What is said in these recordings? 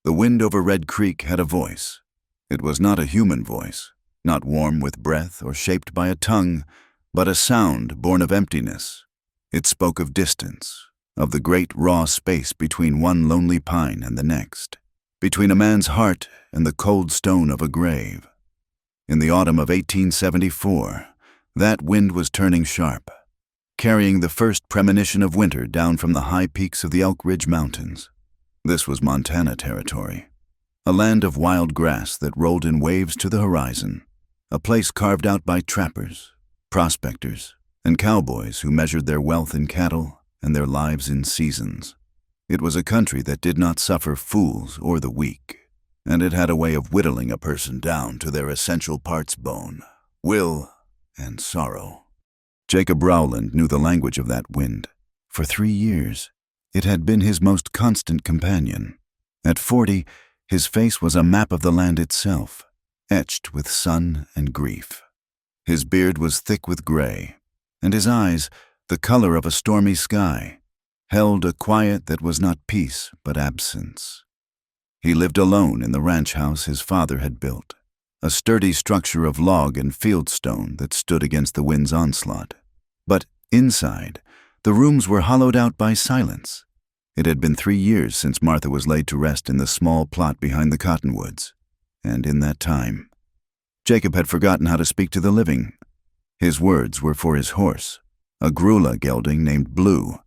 The wind over Red Creek had a voice. It was not a human voice, not warm with breath or shaped by a tongue, but a sound born of emptiness. It spoke of distance, of the great raw space between one lonely pine and the next, between a man's heart and the cold stone of a grave. In the autumn of 1874, that wind was turning sharp, carrying the first premonition of winter down from the high peaks of the Elk Ridge Mountains. This was Montana territory, a land of wild grass that rolled in waves to the horizon, a place carved out by trappers, prospectors, and cowboys who measured their wealth in cattle and their lives in seasons. It was a country that did not suffer fools or the weak, and it had a way of whittling a person down to their essential parts bone, will, and sorrow. Jacob Rowland knew the language of that wind. For 3 years, it had been his most constant companion. At 40, his face was a map of the land itself, etched with sun and grief. His beard was thick with gray, and his eyes, the color of a stormy sky, held a quiet that was not peace but absence. He lived alone in the ranch house his father had built, a sturdy structure of log and fieldstone that stood against the wind's onslaught. But inside, the rooms were hollowed out by silence. It had been 3 years since Martha was laid to rest in the small plot behind the cottonwoods, and in that time, Jacob had forgotten how to speak to the living. His words were for his horse, a grulla gelding named Blue,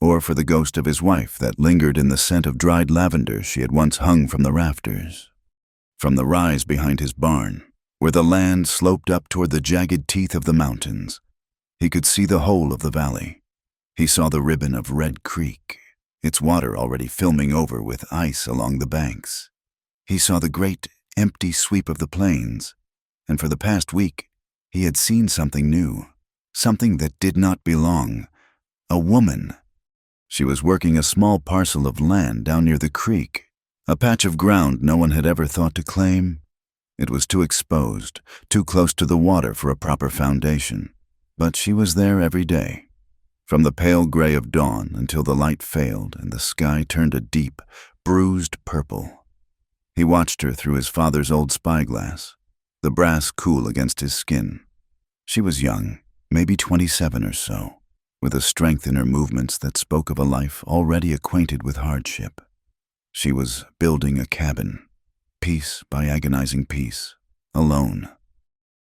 or for the ghost of his wife that lingered in the scent of dried lavender she had once hung from the rafters. From the rise behind his barn, where the land sloped up toward the jagged teeth of the mountains, he could see the whole of the valley. He saw the ribbon of Red Creek, its water already filming over with ice along the banks. He saw the great, empty sweep of the plains, and for the past week, he had seen something new, something that did not belong, a woman. She was working a small parcel of land down near the creek, a patch of ground no one had ever thought to claim. It was too exposed, too close to the water for a proper foundation, but she was there every day. From the pale gray of dawn until the light failed and the sky turned a deep, bruised purple. He watched her through his father's old spyglass, the brass cool against his skin. She was young, maybe 27 or so, with a strength in her movements that spoke of a life already acquainted with hardship. She was building a cabin, piece by agonizing piece, alone.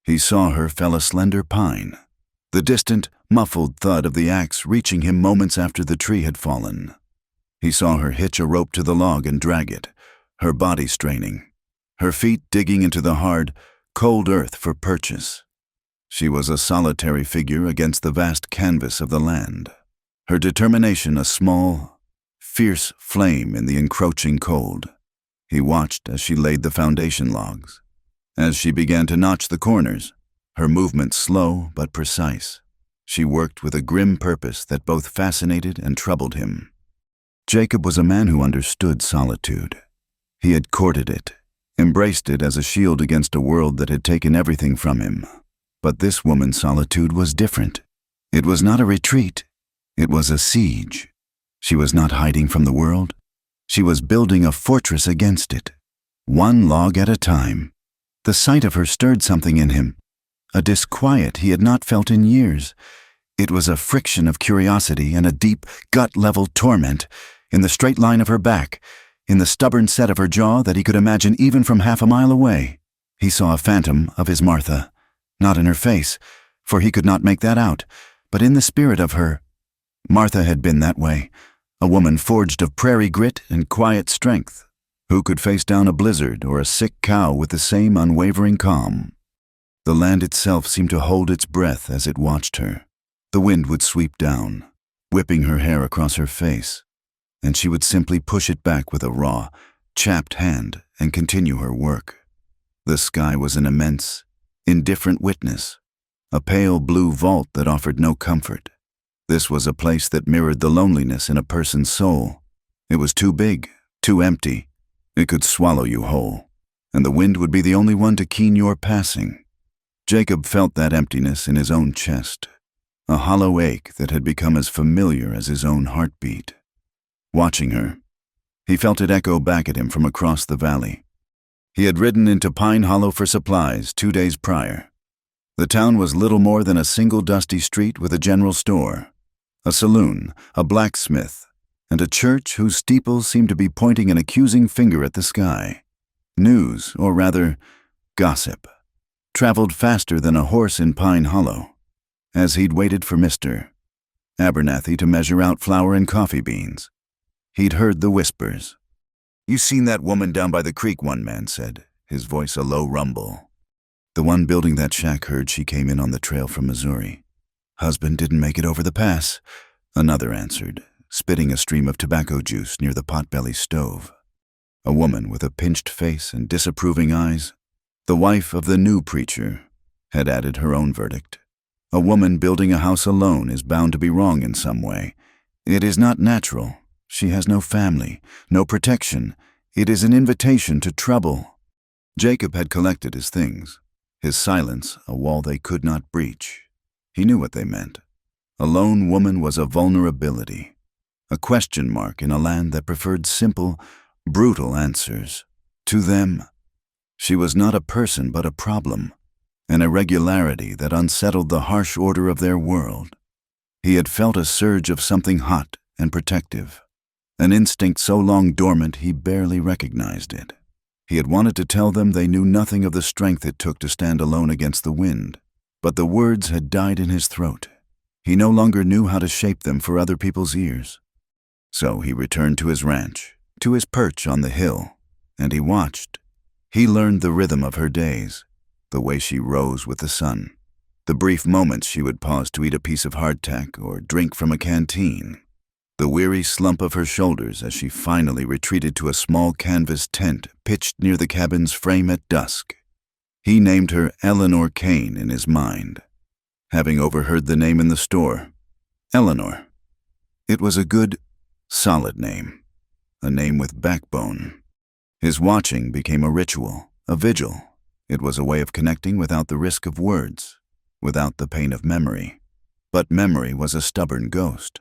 He saw her fell a slender pine, the distant, muffled thud of the axe reaching him moments after the tree had fallen. He saw her hitch a rope to the log and drag it, her body straining, her feet digging into the hard, cold earth for purchase. She was a solitary figure against the vast canvas of the land, her determination a small, fierce flame in the encroaching cold. He watched as she laid the foundation logs. As she began to notch the corners, her movements slow but precise, she worked with a grim purpose that both fascinated and troubled him. Jacob was a man who understood solitude. He had courted it, embraced it as a shield against a world that had taken everything from him. But this woman's solitude was different. It was not a retreat. It was a siege. She was not hiding from the world. She was building a fortress against it, one log at a time. The sight of her stirred something in him, a disquiet he had not felt in years. It was a friction of curiosity and a deep, gut-level torment in the straight line of her back, in the stubborn set of her jaw that he could imagine even from half a mile away. He saw a phantom of his Martha, not in her face, for he could not make that out, but in the spirit of her. Martha had been that way, a woman forged of prairie grit and quiet strength, who could face down a blizzard or a sick cow with the same unwavering calm. The land itself seemed to hold its breath as it watched her. The wind would sweep down, whipping her hair across her face, and she would simply push it back with a raw, chapped hand and continue her work. The sky was an immense, indifferent witness, a pale blue vault that offered no comfort. This was a place that mirrored the loneliness in a person's soul. It was too big, too empty. It could swallow you whole, and the wind would be the only one to keen your passing. Jacob felt that emptiness in his own chest, a hollow ache that had become as familiar as his own heartbeat. Watching her, He felt it echo back at him from across the valley. He had ridden into Pine Hollow for supplies 2 days prior. The town was little more than a single dusty street with a general store, a saloon, a blacksmith, and a church whose steeple seemed to be pointing an accusing finger at the sky. News, or rather, gossip, traveled faster than a horse in Pine Hollow. As he'd waited for Mr. Abernathy to measure out flour and coffee beans, he'd heard the whispers. "You seen that woman down by the creek?" one man said, his voice a low rumble. "The one building that shack heard she came in on the trail from Missouri. Husband didn't make it over the pass," another answered, spitting a stream of tobacco juice near the potbelly stove. A woman with a pinched face and disapproving eyes, the wife of the new preacher, had added her own verdict. A woman building a house alone is bound to be wrong in some way. It is not natural. She has no family, no protection. It is an invitation to trouble. Jacob had collected his things, his silence a wall they could not breach. He knew what they meant. A lone woman was a vulnerability, a question mark in a land that preferred simple, brutal answers. To them, she was not a person but a problem, an irregularity that unsettled the harsh order of their world. He had felt a surge of something hot and protective, an instinct so long dormant he barely recognized it. He had wanted to tell them they knew nothing of the strength it took to stand alone against the wind, but the words had died in his throat. He no longer knew how to shape them for other people's ears. So he returned to his ranch, to his perch on the hill, and he watched. He learned the rhythm of her days, the way she rose with the sun, the brief moments she would pause to eat a piece of hardtack or drink from a canteen, the weary slump of her shoulders as she finally retreated to a small canvas tent pitched near the cabin's frame at dusk. He named her Eleanor Kane in his mind, having overheard the name in the store. Eleanor. It was a good, solid name, a name with backbone. His watching became a ritual, a vigil. It was a way of connecting without the risk of words, without the pain of memory. But memory was a stubborn ghost.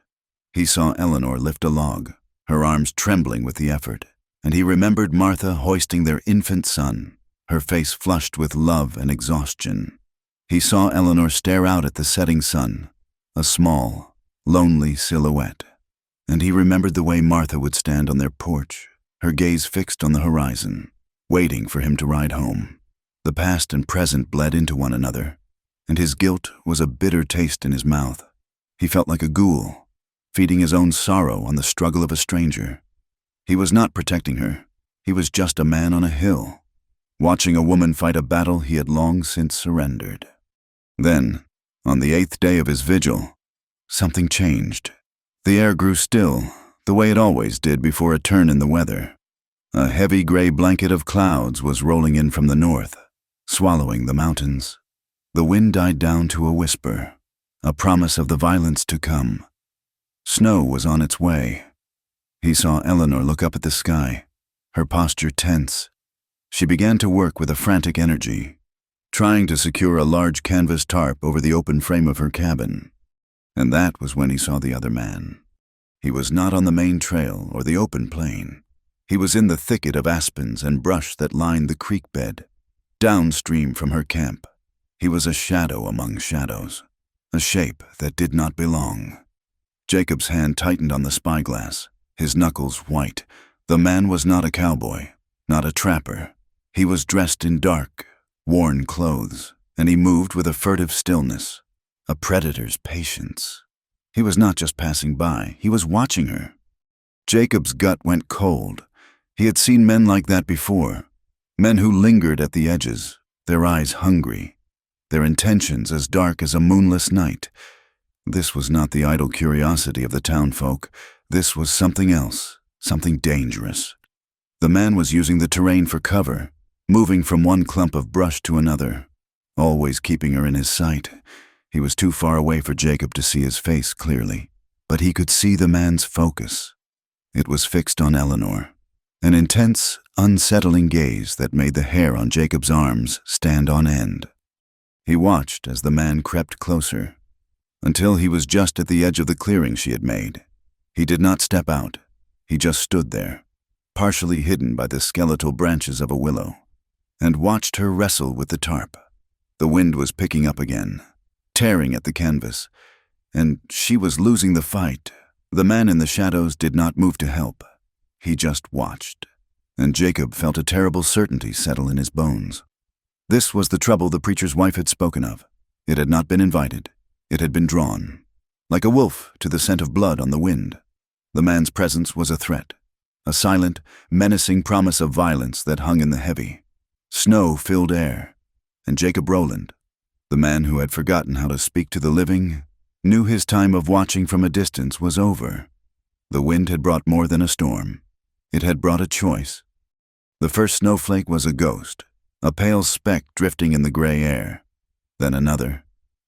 He saw Eleanor lift a log, her arms trembling with the effort, and he remembered Martha hoisting their infant son, her face flushed with love and exhaustion. He saw Eleanor stare out at the setting sun, a small, lonely silhouette, and he remembered the way Martha would stand on their porch, her gaze fixed on the horizon, waiting for him to ride home. The past and present bled into one another, and his guilt was a bitter taste in his mouth. He felt like a ghoul, feeding his own sorrow on the struggle of a stranger. He was not protecting her. He was just a man on a hill, watching a woman fight a battle he had long since surrendered. Then, on the 8th day of his vigil, something changed. The air grew still, the way it always did before a turn in the weather. A heavy gray blanket of clouds was rolling in from the north, swallowing the mountains. The wind died down to a whisper, a promise of the violence to come. Snow was on its way. He saw Eleanor look up at the sky, her posture tense. She began to work with a frantic energy, trying to secure a large canvas tarp over the open frame of her cabin. And that was when he saw the other man. He was not on the main trail or the open plain. He was in the thicket of aspens and brush that lined the creek bed, downstream from her camp. He was a shadow among shadows, a shape that did not belong. Jacob's hand tightened on the spyglass, his knuckles white. The man was not a cowboy, not a trapper. He was dressed in dark, worn clothes, and he moved with a furtive stillness, a predator's patience. He was not just passing by, he was watching her. Jacob's gut went cold. He had seen men like that before, men who lingered at the edges, their eyes hungry, their intentions as dark as a moonless night. This was not the idle curiosity of the townfolk. This was something else, something dangerous. The man was using the terrain for cover, moving from one clump of brush to another, always keeping her in his sight. He was too far away for Jacob to see his face clearly, but he could see the man's focus. It was fixed on Eleanor, an intense, unsettling gaze that made the hair on Jacob's arms stand on end. He watched as the man crept closer, until he was just at the edge of the clearing she had made. He did not step out. He just stood there, partially hidden by the skeletal branches of a willow, and watched her wrestle with the tarp. The wind was picking up again, tearing at the canvas, and she was losing the fight. The man in the shadows did not move to help. He just watched, and Jacob felt a terrible certainty settle in his bones. This was the trouble the preacher's wife had spoken of. It had not been invited. It had been drawn, like a wolf to the scent of blood on the wind. The man's presence was a threat, a silent, menacing promise of violence that hung in the heavy, snow-filled air. And Jacob Rowland, the man who had forgotten how to speak to the living, knew his time of watching from a distance was over. The wind had brought more than a storm. It had brought a choice. The first snowflake was a ghost, a pale speck drifting in the gray air. Then another,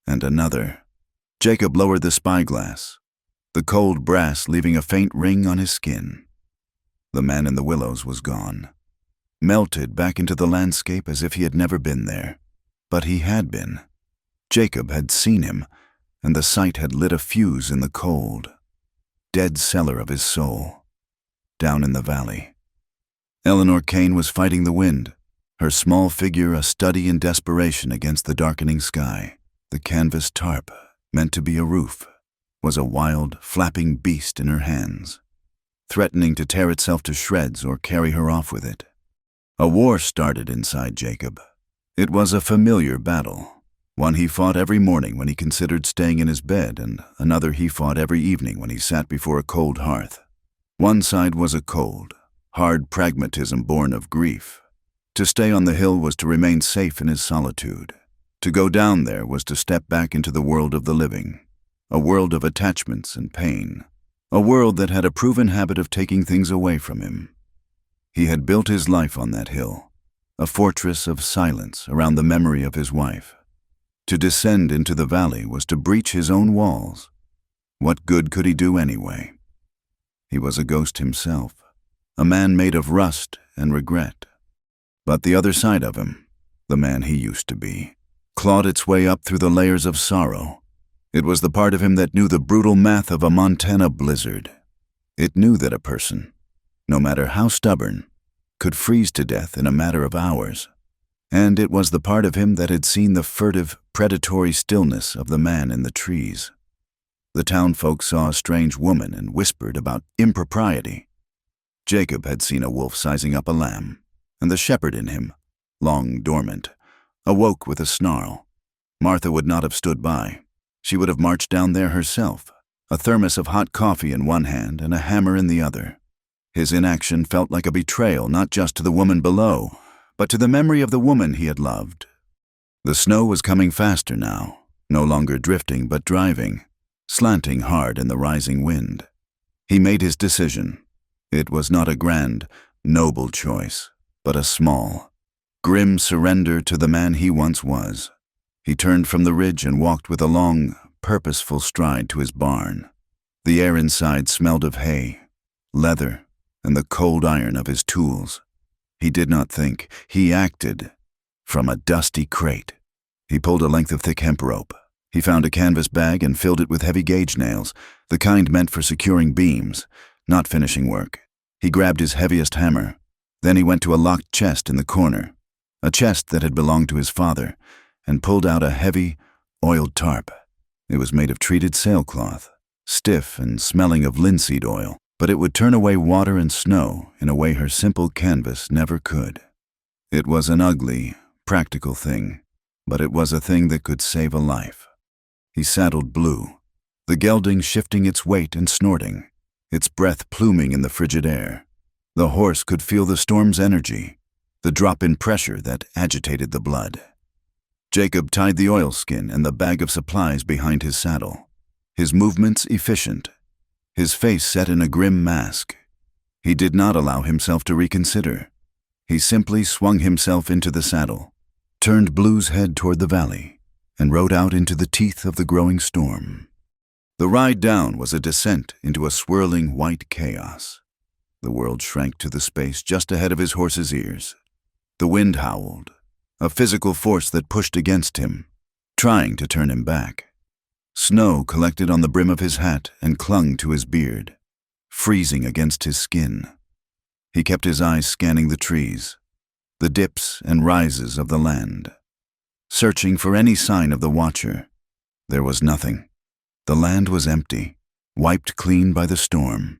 and another. Jacob lowered the spyglass, the cold brass leaving a faint ring on his skin. The man in the willows was gone, melted back into the landscape as if he had never been there. But he had been. Jacob had seen him, and the sight had lit a fuse in the cold, dead cellar of his soul, down in the valley. Eleanor Kane was fighting the wind, her small figure a study in desperation against the darkening sky. The canvas tarp, meant to be a roof, was a wild, flapping beast in her hands, threatening to tear itself to shreds or carry her off with it. A war started inside Jacob. It was a familiar battle, one he fought every morning when he considered staying in his bed, and another he fought every evening when he sat before a cold hearth. One side was a cold, hard pragmatism born of grief. To stay on the hill was to remain safe in his solitude. To go down there was to step back into the world of the living, a world of attachments and pain, a world that had a proven habit of taking things away from him. He had built his life on that hill, a fortress of silence around the memory of his wife. To descend into the valley was to breach his own walls. What good could he do anyway? He was a ghost himself, a man made of rust and regret. But the other side of him, the man he used to be, clawed its way up through the layers of sorrow. It was the part of him that knew the brutal math of a Montana blizzard. It knew that a person, no matter how stubborn, could freeze to death in a matter of hours. And it was the part of him that had seen the furtive, predatory stillness of the man in the trees. The townfolk saw a strange woman and whispered about impropriety. Jacob had seen a wolf sizing up a lamb, and the shepherd in him, long dormant, awoke with a snarl. Martha would not have stood by. She would have marched down there herself, a thermos of hot coffee in one hand and a hammer in the other. His inaction felt like a betrayal not just to the woman below, but to the memory of the woman he had loved. The snow was coming faster now, no longer drifting but driving, slanting hard in the rising wind. He made his decision. It was not a grand, noble choice, but a small, grim surrender to the man he once was. He turned from the ridge and walked with a long, purposeful stride to his barn. The air inside smelled of hay, leather, and the cold iron of his tools. He did not think, he acted. From a dusty crate, he pulled a length of thick hemp rope. He found a canvas bag and filled it with heavy gauge nails, the kind meant for securing beams, not finishing work. He grabbed his heaviest hammer. Then he went to a locked chest in the corner, a chest that had belonged to his father, and pulled out a heavy, oiled tarp. It was made of treated sailcloth, stiff and smelling of linseed oil, but it would turn away water and snow in a way her simple canvas never could. It was an ugly, practical thing, but it was a thing that could save a life. He saddled Blue, the gelding shifting its weight and snorting, its breath pluming in the frigid air. The horse could feel the storm's energy, the drop in pressure that agitated the blood. Jacob tied the oilskin and the bag of supplies behind his saddle, his movements efficient, his face set in a grim mask. He did not allow himself to reconsider. He simply swung himself into the saddle, turned Blue's head toward the valley, and rode out into the teeth of the growing storm. The ride down was a descent into a swirling white chaos. The world shrank to the space just ahead of his horse's ears. The wind howled, a physical force that pushed against him, trying to turn him back. Snow collected on the brim of his hat and clung to his beard, freezing against his skin. He kept his eyes scanning the trees, the dips and rises of the land, searching for any sign of the watcher. There was nothing. The land was empty, wiped clean by the storm,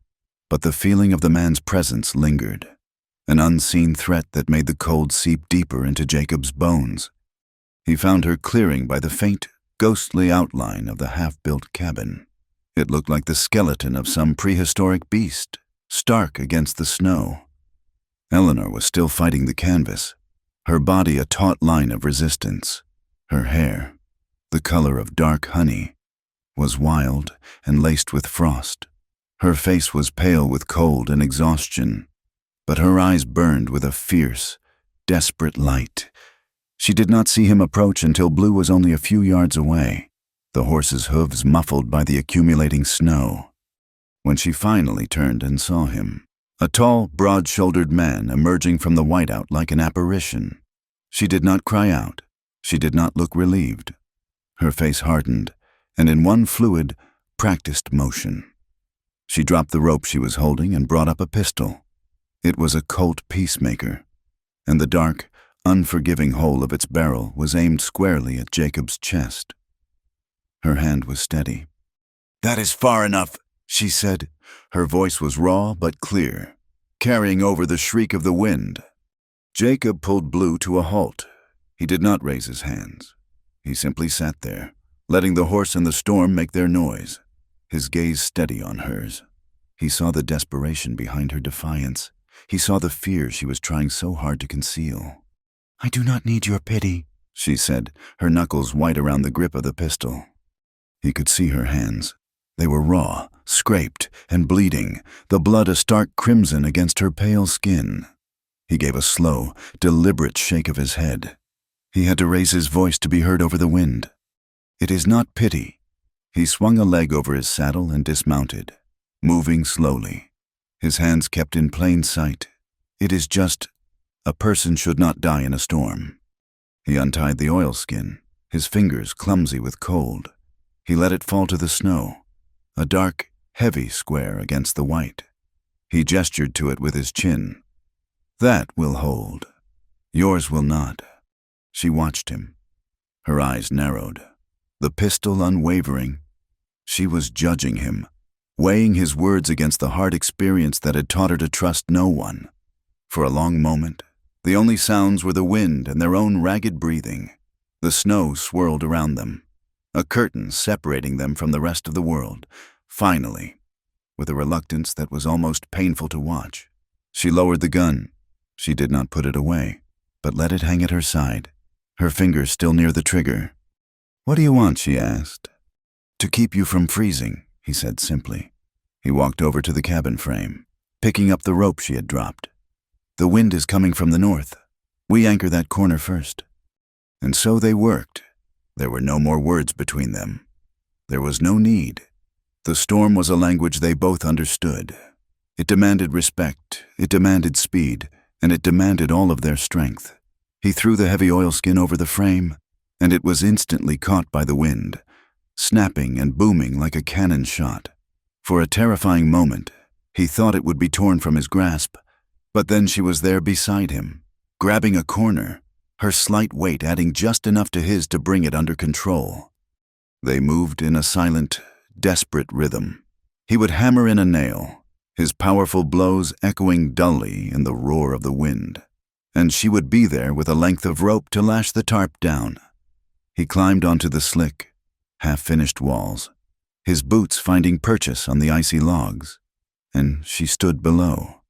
but the feeling of the man's presence lingered, an unseen threat that made the cold seep deeper into Jacob's bones. He found her clearing by the faint, ghostly outline of the half-built cabin. It looked like the skeleton of some prehistoric beast, stark against the snow. Eleanor was still fighting the canvas, her body a taut line of resistance. Her hair, the color of dark honey, was wild and laced with frost. Her face was pale with cold and exhaustion, but her eyes burned with a fierce, desperate light. She did not see him approach until Blue was only a few yards away, the horse's hooves muffled by the accumulating snow. When she finally turned and saw him, a tall, broad-shouldered man emerging from the whiteout like an apparition. She did not cry out. She did not look relieved. Her face hardened, and in one fluid, practiced motion. She dropped the rope she was holding and brought up a pistol. It was a Colt Peacemaker, and the dark, unforgiving hole of its barrel was aimed squarely at Jacob's chest. Her hand was steady. "That is far enough," she said. Her voice was raw but clear, carrying over the shriek of the wind. Jacob pulled Blue to a halt. He did not raise his hands. He simply sat there, letting the horse and the storm make their noise, his gaze steady on hers. He saw the desperation behind her defiance. He saw the fear she was trying so hard to conceal. "I do not need your pity," she said, her knuckles white around the grip of the pistol. He could see her hands. They were raw, scraped, and bleeding, the blood a stark crimson against her pale skin. He gave a slow, deliberate shake of his head. He had to raise his voice to be heard over the wind. "It is not pity." He swung a leg over his saddle and dismounted, moving slowly, his hands kept in plain sight. "It is just, a person should not die in a storm." He untied the oilskin, his fingers clumsy with cold. He let it fall to the snow, a dark, heavy square against the white. He gestured to it with his chin. "That will hold. Yours will not." She watched him, her eyes narrowed, the pistol unwavering. She was judging him, weighing his words against the hard experience that had taught her to trust no one. For a long moment, the only sounds were the wind and their own ragged breathing. The snow swirled around them, a curtain separating them from the rest of the world. Finally, with a reluctance that was almost painful to watch, she lowered the gun. She did not put it away, but let it hang at her side, her fingers still near the trigger. "What do you want?" she asked. "To keep you from freezing," he said simply. He walked over to the cabin frame, picking up the rope she had dropped. "The wind is coming from the north. We anchor that corner first." And so they worked. There were no more words between them. There was no need. The storm was a language they both understood. It demanded respect, it demanded speed, and it demanded all of their strength. He threw the heavy oilskin over the frame, and it was instantly caught by the wind, snapping and booming like a cannon shot. For a terrifying moment, he thought it would be torn from his grasp, but then she was there beside him, grabbing a corner, her slight weight adding just enough to his to bring it under control. They moved in a silent, desperate rhythm. He would hammer in a nail, his powerful blows echoing dully in the roar of the wind, and she would be there with a length of rope to lash the tarp down. He climbed onto the slick, half-finished walls, his boots finding purchase on the icy logs, and she stood below,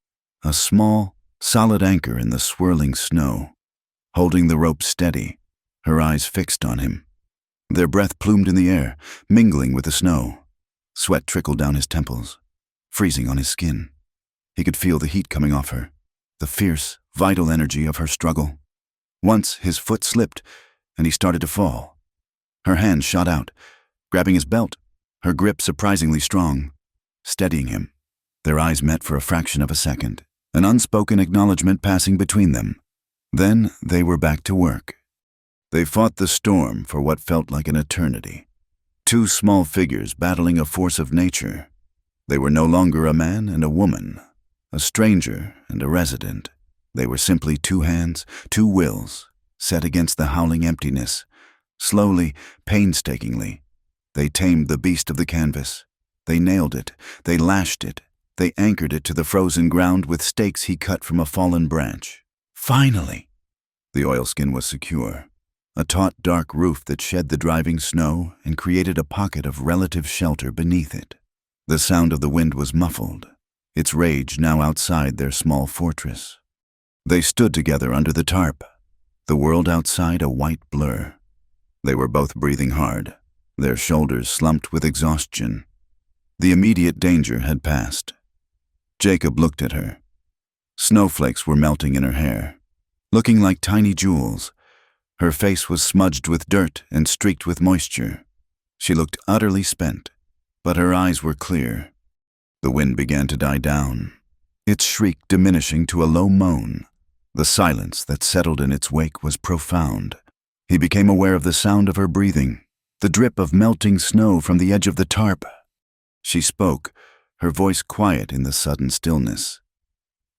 a small, solid anchor in the swirling snow, holding the rope steady, her eyes fixed on him. Their breath plumed in the air, mingling with the snow. Sweat trickled down his temples, freezing on his skin. He could feel the heat coming off her, the fierce, vital energy of her struggle. Once his foot slipped, and he started to fall. Her hand shot out, grabbing his belt, her grip surprisingly strong, steadying him. Their eyes met for a fraction of a second, an unspoken acknowledgement passing between them. Then they were back to work. They fought the storm for what felt like an eternity. Two small figures battling a force of nature. They were no longer a man and a woman. a stranger and a resident. They were simply two hands, two wills, set against the howling emptiness. Slowly, painstakingly, they tamed the beast of the canvas. They nailed it, they lashed it, they anchored it to the frozen ground with stakes he cut from a fallen branch. Finally! The oilskin was secure, a taut dark roof that shed the driving snow and created a pocket of relative shelter beneath it. The sound of the wind was muffled, its rage now outside their small fortress. They stood together under the tarp, the world outside a white blur. They were both breathing hard, their shoulders slumped with exhaustion. The immediate danger had passed. Jacob looked at her. Snowflakes were melting in her hair, looking like tiny jewels. Her face was smudged with dirt and streaked with moisture. She looked utterly spent, but her eyes were clear. The wind began to die down, its shriek diminishing to a low moan. The silence that settled in its wake was profound. He became aware of the sound of her breathing, the drip of melting snow from the edge of the tarp. She spoke, her voice quiet in the sudden stillness.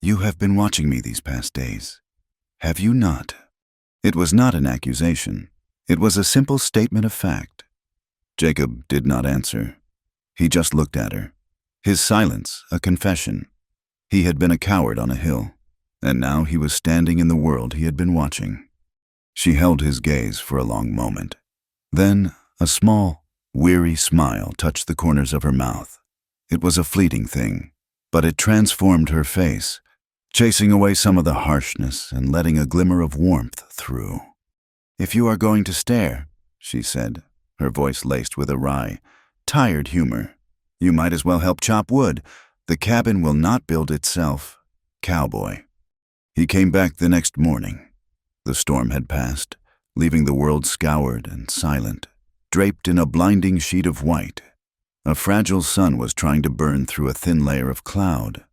"You have been watching me these past days, have you not?" It was not an accusation. It was a simple statement of fact. Jacob did not answer. He just looked at her. His silence, a confession. He had been a coward on a hill, and now he was standing in the world he had been watching. She held his gaze for a long moment. Then a small, weary smile touched the corners of her mouth. It was a fleeting thing, but it transformed her face, chasing away some of the harshness and letting a glimmer of warmth through. "If you are going to stare," she said, her voice laced with a wry, tired humor, "you might as well help chop wood. The cabin will not build itself. Cowboy." He came back the next morning. The storm had passed, leaving the world scoured and silent, draped in a blinding sheet of white. A fragile sun was trying to burn through a thin layer of cloud.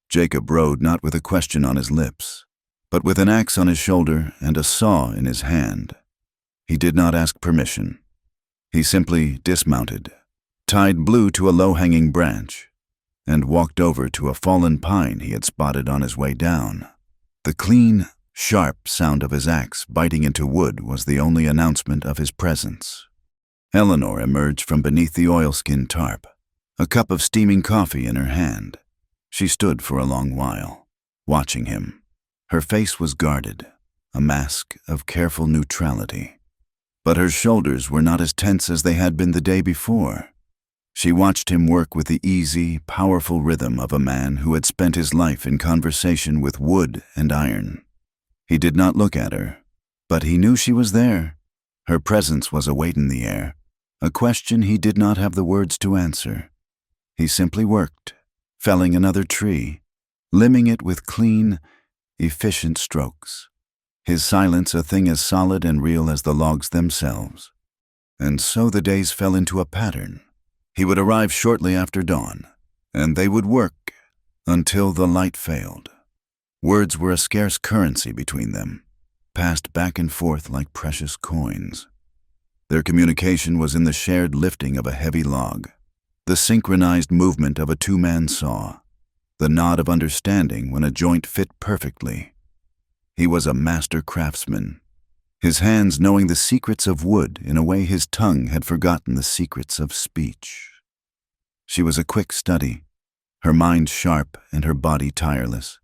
Jacob rode not with a question on his lips, but with an axe on his shoulder and a saw in his hand. He did not ask permission. He simply dismounted, tied Blue to a low-hanging branch, and walked over to a fallen pine he had spotted on his way down. The clean, sharp sound of his axe biting into wood was the only announcement of his presence. Eleanor emerged from beneath the oilskin tarp, a cup of steaming coffee in her hand. She stood for a long while, watching him. Her face was guarded, a mask of careful neutrality. But her shoulders were not as tense as they had been the day before. She watched him work with the easy, powerful rhythm of a man who had spent his life in conversation with wood and iron. He did not look at her, but he knew she was there. Her presence was a weight in the air, a question he did not have the words to answer. He simply worked, felling another tree, limbing it with clean, efficient strokes. His silence a thing as solid and real as the logs themselves. And so the days fell into a pattern. He would arrive shortly after dawn, and they would work until the light failed. Words were a scarce currency between them, passed back and forth like precious coins. Their communication was in the shared lifting of a heavy log, the synchronized movement of a two-man saw, the nod of understanding when a joint fit perfectly. He was a master craftsman, his hands knowing the secrets of wood in a way his tongue had forgotten the secrets of speech. She was a quick study, her mind sharp and her body tireless.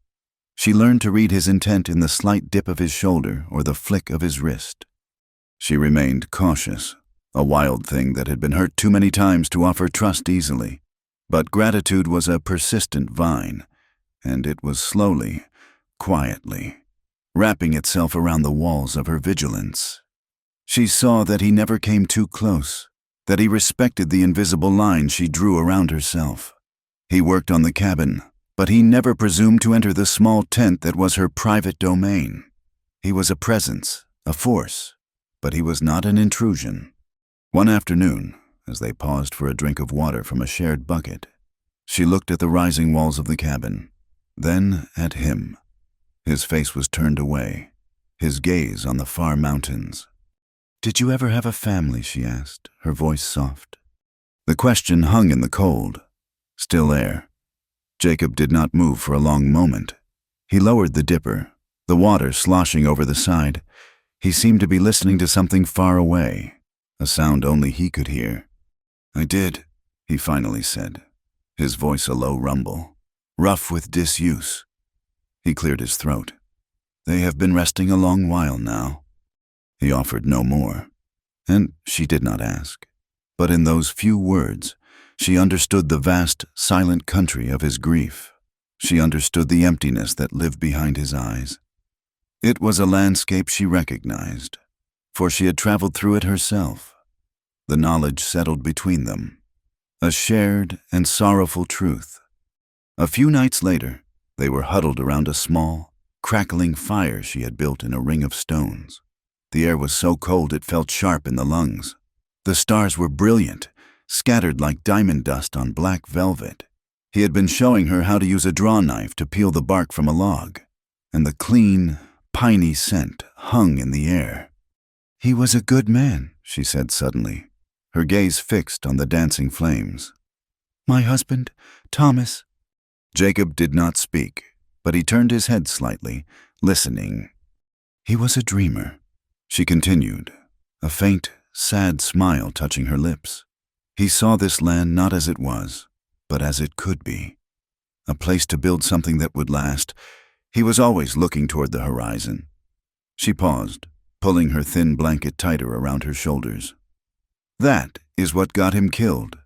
She learned to read his intent in the slight dip of his shoulder or the flick of his wrist. She remained cautious, a wild thing that had been hurt too many times to offer trust easily. But gratitude was a persistent vine, and it was slowly, quietly, wrapping itself around the walls of her vigilance. She saw that he never came too close, that he respected the invisible line she drew around herself. He worked on the cabin, but he never presumed to enter the small tent that was her private domain. He was a presence, a force, but he was not an intrusion. One afternoon, as they paused for a drink of water from a shared bucket, she looked at the rising walls of the cabin, then at him. His face was turned away, his gaze on the far mountains. "Did you ever have a family?" she asked, her voice soft. The question hung in the cold, still air. Jacob did not move for a long moment. He lowered the dipper, the water sloshing over the side. He seemed to be listening to something far away, a sound only he could hear. "I did," he finally said, his voice a low rumble, rough with disuse. He cleared his throat. "They have been resting a long while now." He offered no more, and she did not ask. But in those few words, she understood the vast, silent country of his grief. She understood the emptiness that lived behind his eyes. It was a landscape she recognized, for she had traveled through it herself. The knowledge settled between them, a shared and sorrowful truth. A few nights later, they were huddled around a small, crackling fire she had built in a ring of stones. The air was so cold it felt sharp in the lungs. The stars were brilliant, scattered like diamond dust on black velvet. He had been showing her how to use a draw knife to peel the bark from a log, and the clean, piney scent hung in the air. "He was a good man," she said suddenly, her gaze fixed on the dancing flames. "My husband, Thomas." Jacob did not speak, but he turned his head slightly, listening. "He was a dreamer," she continued, a faint, sad smile touching her lips. "He saw this land not as it was, but as it could be. A place to build something that would last. He was always looking toward the horizon." She paused, pulling her thin blanket tighter around her shoulders. "That is what got him killed.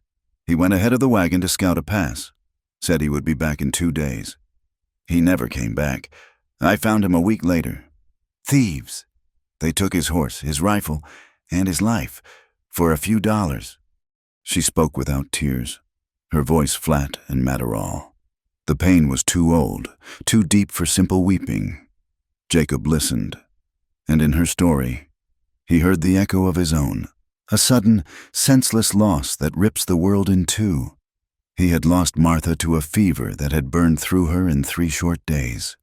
He went ahead of the wagon to scout a pass, said he would be back in 2 days. He never came back. I found him a week later. Thieves. They took his horse, his rifle, and his life, for a few dollars." She spoke without tears, her voice flat and matter-all. The pain was too old, too deep for simple weeping. Jacob listened, and in her story, he heard the echo of his own, a sudden, senseless loss that rips the world in two. He had lost Martha to a fever that had burned through her in 3 short days.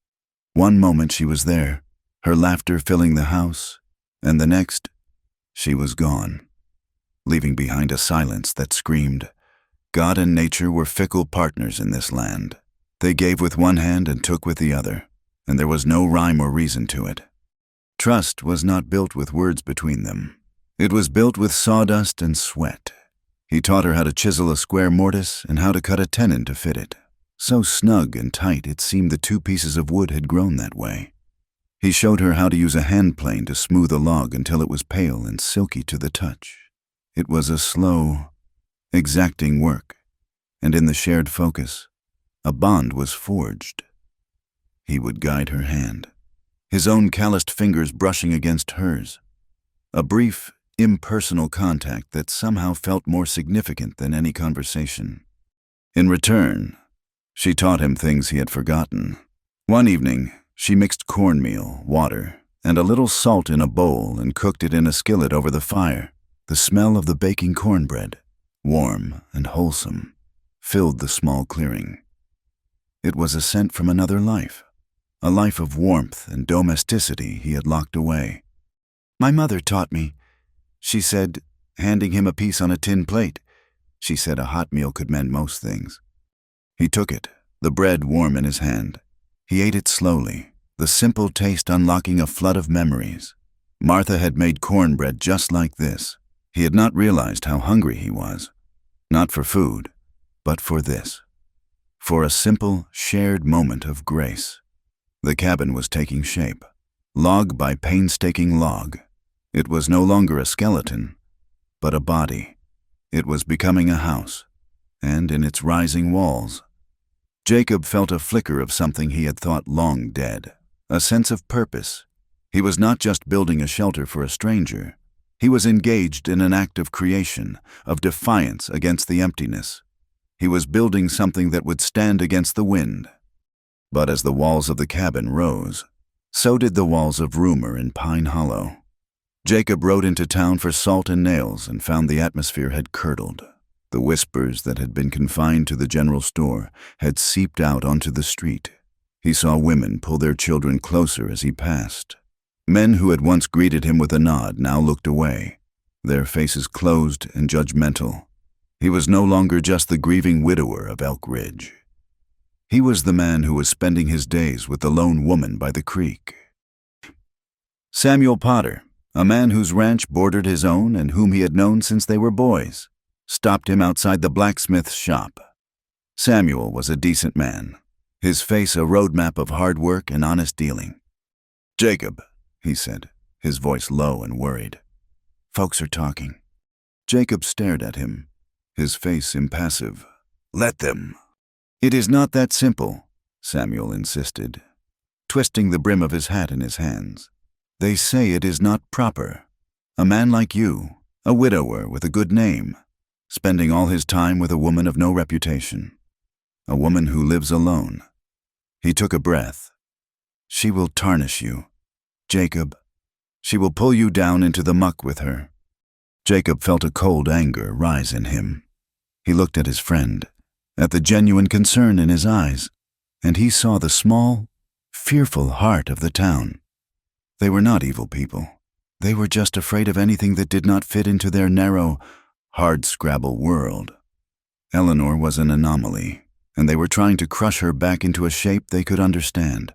One moment she was there, her laughter filling the house, and the next, she was gone, leaving behind a silence that screamed, God and nature were fickle partners in this land. They gave with one hand and took with the other, and there was no rhyme or reason to it. Trust was not built with words between them. It was built with sawdust and sweat. He taught her how to chisel a square mortise and how to cut a tenon to fit it. So snug and tight it seemed the 2 pieces of wood had grown that way. He showed her how to use a hand plane to smooth a log until it was pale and silky to the touch. It was a slow, exacting work, and in the shared focus, a bond was forged. He would guide her hand, his own calloused fingers brushing against hers. A brief, impersonal contact that somehow felt more significant than any conversation. In return, she taught him things he had forgotten. One evening, she mixed cornmeal, water, and a little salt in a bowl and cooked it in a skillet over the fire. The smell of the baking cornbread, warm and wholesome, filled the small clearing. It was a scent from another life, a life of warmth and domesticity he had locked away. "My mother taught me," she said, handing him a piece on a tin plate. She said a hot meal could mend most things. He took it, the bread warm in his hand. He ate it slowly, the simple taste unlocking a flood of memories. Martha had made cornbread just like this. He had not realized how hungry he was, not for food, but for this, for a simple, shared moment of grace. The cabin was taking shape, log by painstaking log. It was no longer a skeleton, but a body. It was becoming a house, and in its rising walls, Jacob felt a flicker of something he had thought long dead, a sense of purpose. He was not just building a shelter for a stranger. He was engaged in an act of creation, of defiance against the emptiness. He was building something that would stand against the wind. But as the walls of the cabin rose, so did the walls of rumor in Pine Hollow. Jacob rode into town for salt and nails and found the atmosphere had curdled. The whispers that had been confined to the general store had seeped out onto the street. He saw women pull their children closer as he passed. Men who had once greeted him with a nod now looked away, their faces closed and judgmental. He was no longer just the grieving widower of Elk Ridge. He was the man who was spending his days with the lone woman by the creek. Samuel Potter, a man whose ranch bordered his own and whom he had known since they were boys, stopped him outside the blacksmith's shop. Samuel was a decent man, his face a roadmap of hard work and honest dealing. "Jacob," he said, his voice low and worried. "Folks are talking." Jacob stared at him, his face impassive. "Let them." "It is not that simple," Samuel insisted, twisting the brim of his hat in his hands. "They say it is not proper. A man like you, a widower with a good name, spending all his time with a woman of no reputation, a woman who lives alone." He took a breath. "She will tarnish you, Jacob. She will pull you down into the muck with her." Jacob felt a cold anger rise in him. He looked at his friend, at the genuine concern in his eyes, and he saw the small, fearful heart of the town. They were not evil people. They were just afraid of anything that did not fit into their narrow, hard-scrabble world. Eleanor was an anomaly, and they were trying to crush her back into a shape they could understand.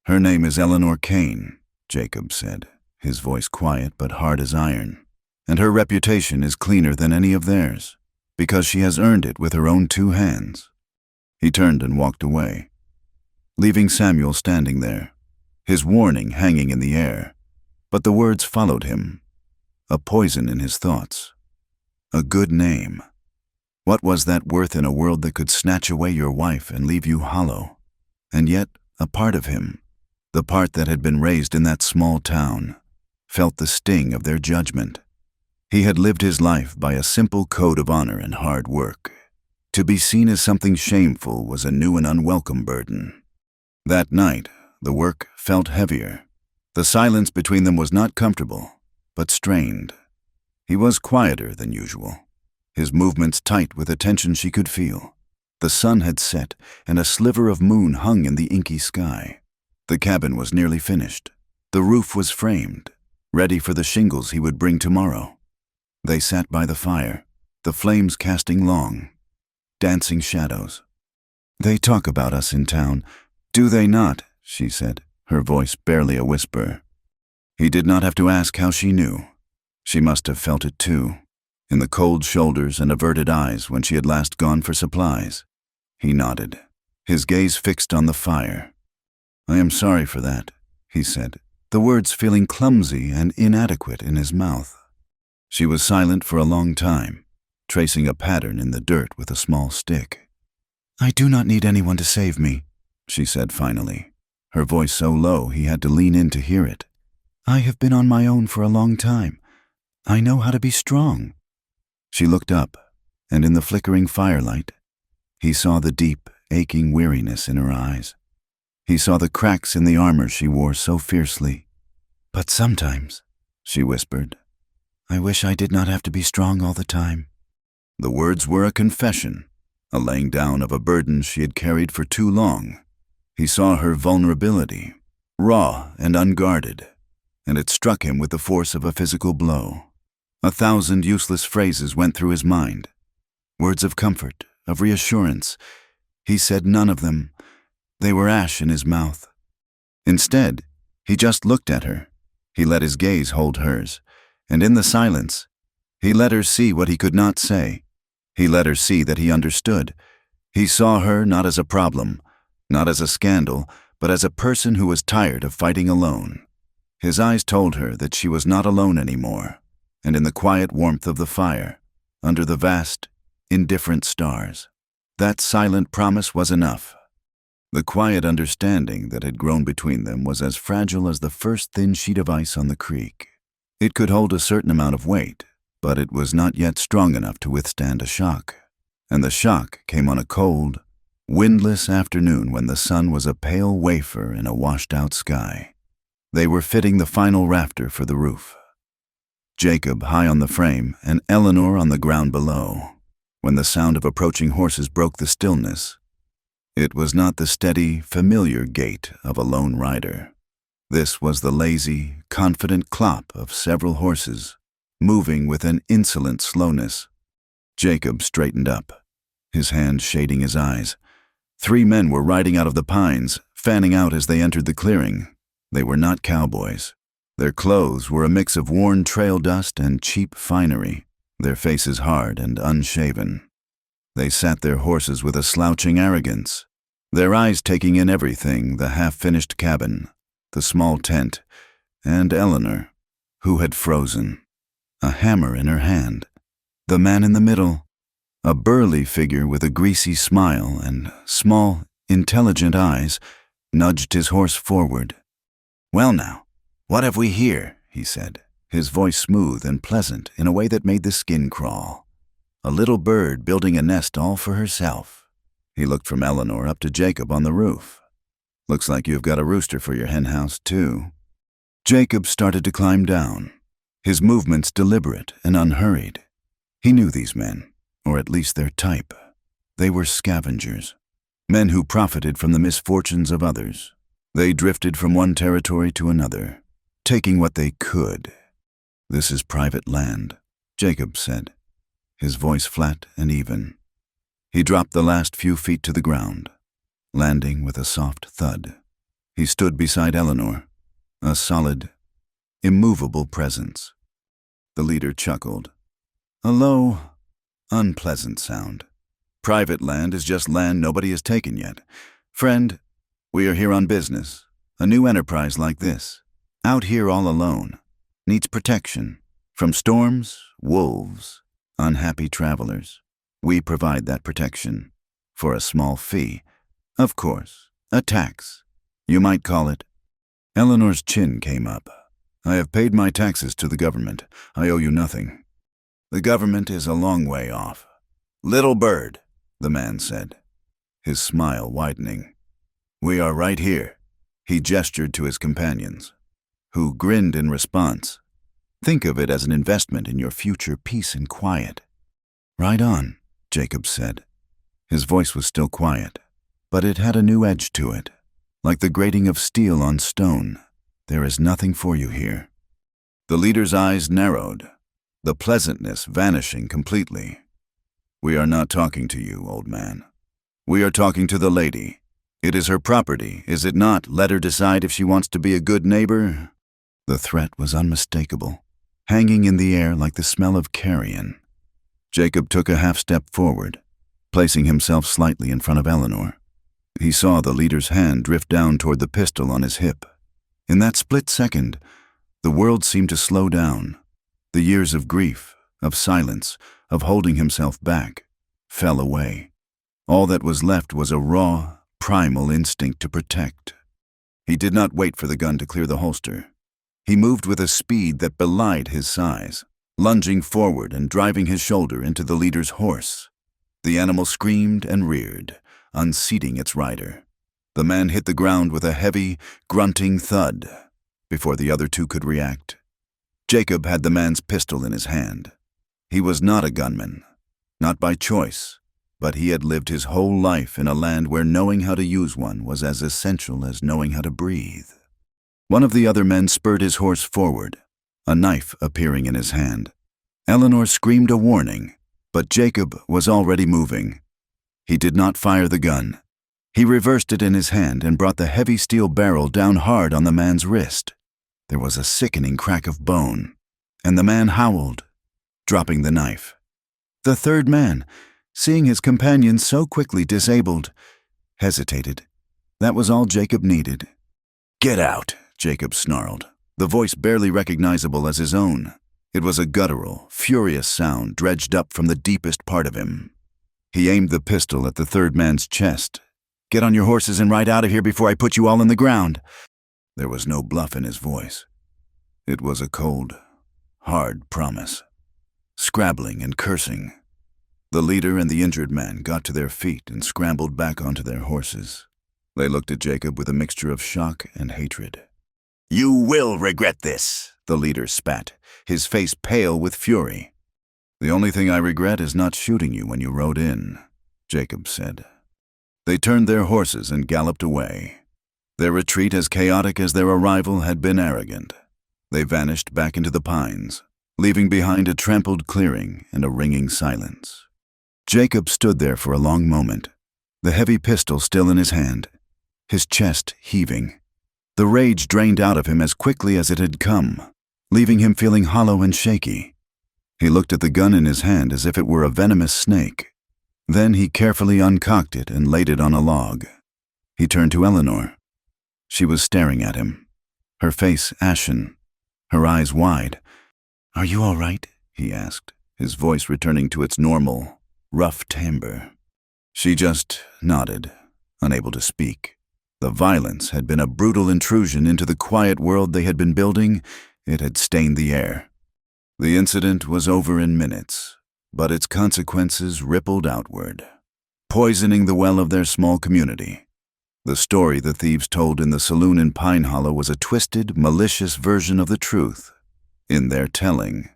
"Her name is Eleanor Kane," Jacob said, his voice quiet but hard as iron. "And her reputation is cleaner than any of theirs, because she has earned it with her own 2 hands. He turned and walked away, leaving Samuel standing there, his warning hanging in the air. But the words followed him, a poison in his thoughts. A good name. What was that worth in a world that could snatch away your wife and leave you hollow? And yet, a part of him, the part that had been raised in that small town, felt the sting of their judgment. He had lived his life by a simple code of honor and hard work. To be seen as something shameful was a new and unwelcome burden. That night, the work felt heavier. The silence between them was not comfortable, but strained. He was quieter than usual, his movements tight with a tension she could feel. The sun had set, and a sliver of moon hung in the inky sky. The cabin was nearly finished. The roof was framed, ready for the shingles he would bring tomorrow. They sat by the fire, the flames casting long, dancing shadows. "They talk about us in town, do they not?" she said, her voice barely a whisper. He did not have to ask how she knew. She must have felt it too, in the cold shoulders and averted eyes when she had last gone for supplies. He nodded, his gaze fixed on the fire. "I am sorry for that," he said, the words feeling clumsy and inadequate in his mouth. She was silent for a long time, tracing a pattern in the dirt with a small stick. "I do not need anyone to save me," she said finally, her voice so low he had to lean in to hear it. "I have been on my own for a long time. I know how to be strong." She looked up, and in the flickering firelight, he saw the deep, aching weariness in her eyes. He saw the cracks in the armor she wore so fiercely. "But sometimes," she whispered, "I wish I did not have to be strong all the time." The words were a confession, a laying down of a burden she had carried for too long. He saw her vulnerability, raw and unguarded, and it struck him with the force of a physical blow. 1,000 useless phrases went through his mind, words of comfort, of reassurance. He said none of them. They were ash in his mouth. Instead, he just looked at her. He let his gaze hold hers, and in the silence, he let her see what he could not say. He let her see that he understood. He saw her not as a problem, not as a scandal, but as a person who was tired of fighting alone. His eyes told her that she was not alone anymore, and in the quiet warmth of the fire, under the vast, indifferent stars, that silent promise was enough. The quiet understanding that had grown between them was as fragile as the first thin sheet of ice on the creek. It could hold a certain amount of weight, but it was not yet strong enough to withstand a shock. And the shock came on a cold, windless afternoon when the sun was a pale wafer in a washed-out sky. They were fitting the final rafter for the roof. Jacob high on the frame and Eleanor on the ground below, when the sound of approaching horses broke the stillness. It was not the steady, familiar gait of a lone rider. This was the lazy, confident clop of several horses, moving with an insolent slowness. Jacob straightened up, his hand shading his eyes. 3 men were riding out of the pines, fanning out as they entered the clearing. They were not cowboys. Their clothes were a mix of worn trail dust and cheap finery, their faces hard and unshaven. They sat their horses with a slouching arrogance, their eyes taking in everything, the half-finished cabin, the small tent, and Eleanor, who had frozen, a hammer in her hand. The man in the middle, a burly figure with a greasy smile and small, intelligent eyes, nudged his horse forward. "Well now, what have we here?" he said, his voice smooth and pleasant in a way that made the skin crawl. "A little bird building a nest all for herself." He looked from Eleanor up to Jacob on the roof. "Looks like you've got a rooster for your hen house, too." Jacob started to climb down, his movements deliberate and unhurried. He knew these men, or at least their type. They were scavengers, men who profited from the misfortunes of others. They drifted from one territory to another, taking what they could. "This is private land," Jacob said, his voice flat and even. He dropped the last few feet to the ground, landing with a soft thud. He stood beside Eleanor, a solid, immovable presence. The leader chuckled, a low, unpleasant sound. "Private land is just land nobody has taken yet. Friend, we are here on business. A new enterprise like this, out here all alone, needs protection from storms, wolves, unhappy travelers. We provide that protection for a small fee. Of course, a tax. You might call it." Eleanor's chin came up. "I have paid my taxes to the government. I owe you nothing." "The government is a long way off." "Little bird," the man said, his smile widening. "We are right here." He gestured to his companions, who grinned in response. "Think of it as an investment in your future peace and quiet." "Right on," Jacob said. His voice was still quiet, but it had a new edge to it, like the grating of steel on stone. "There is nothing for you here." The leader's eyes narrowed, the pleasantness vanishing completely. "We are not talking to you, old man. We are talking to the lady. It is her property, is it not? Let her decide if she wants to be a good neighbor." The threat was unmistakable, hanging in the air like the smell of carrion. Jacob took a half-step forward, placing himself slightly in front of Eleanor. He saw the leader's hand drift down toward the pistol on his hip. In that split second, the world seemed to slow down. The years of grief, of silence, of holding himself back, fell away. All that was left was a raw, primal instinct to protect. He did not wait for the gun to clear the holster. He moved with a speed that belied his size, lunging forward and driving his shoulder into the leader's horse. The animal screamed and reared, unseating its rider. The man hit the ground with a heavy, grunting thud before the other two could react. Jacob had the man's pistol in his hand. He was not a gunman, not by choice, but he had lived his whole life in a land where knowing how to use one was as essential as knowing how to breathe. One of the other men spurred his horse forward, a knife appearing in his hand. Eleanor screamed a warning, but Jacob was already moving. He did not fire the gun. He reversed it in his hand and brought the heavy steel barrel down hard on the man's wrist. There was a sickening crack of bone, and the man howled, dropping the knife. The third man, seeing his companion so quickly disabled, hesitated. That was all Jacob needed. "Get out," Jacob snarled, the voice barely recognizable as his own. It was a guttural, furious sound dredged up from the deepest part of him. He aimed the pistol at the third man's chest. "Get on your horses and ride out of here before I put you all in the ground." There was no bluff in his voice. It was a cold, hard promise. Scrabbling and cursing, the leader and the injured man got to their feet and scrambled back onto their horses. They looked at Jacob with a mixture of shock and hatred. "You will regret this," the leader spat, his face pale with fury. "The only thing I regret is not shooting you when you rode in," Jacob said. They turned their horses and galloped away. Their retreat, as chaotic as their arrival, had been arrogant. They vanished back into the pines, leaving behind a trampled clearing and a ringing silence. Jacob stood there for a long moment, the heavy pistol still in his hand, his chest heaving. The rage drained out of him as quickly as it had come, leaving him feeling hollow and shaky. He looked at the gun in his hand as if it were a venomous snake. Then he carefully uncocked it and laid it on a log. He turned to Eleanor. She was staring at him, her face ashen, her eyes wide. "Are you all right?" he asked, his voice returning to its normal, rough timbre. She just nodded, unable to speak. The violence had been a brutal intrusion into the quiet world they had been building. It had stained the air. The incident was over in minutes, but its consequences rippled outward, poisoning the well of their small community. The story the thieves told in the saloon in Pine Hollow was a twisted, malicious version of the truth. In their telling,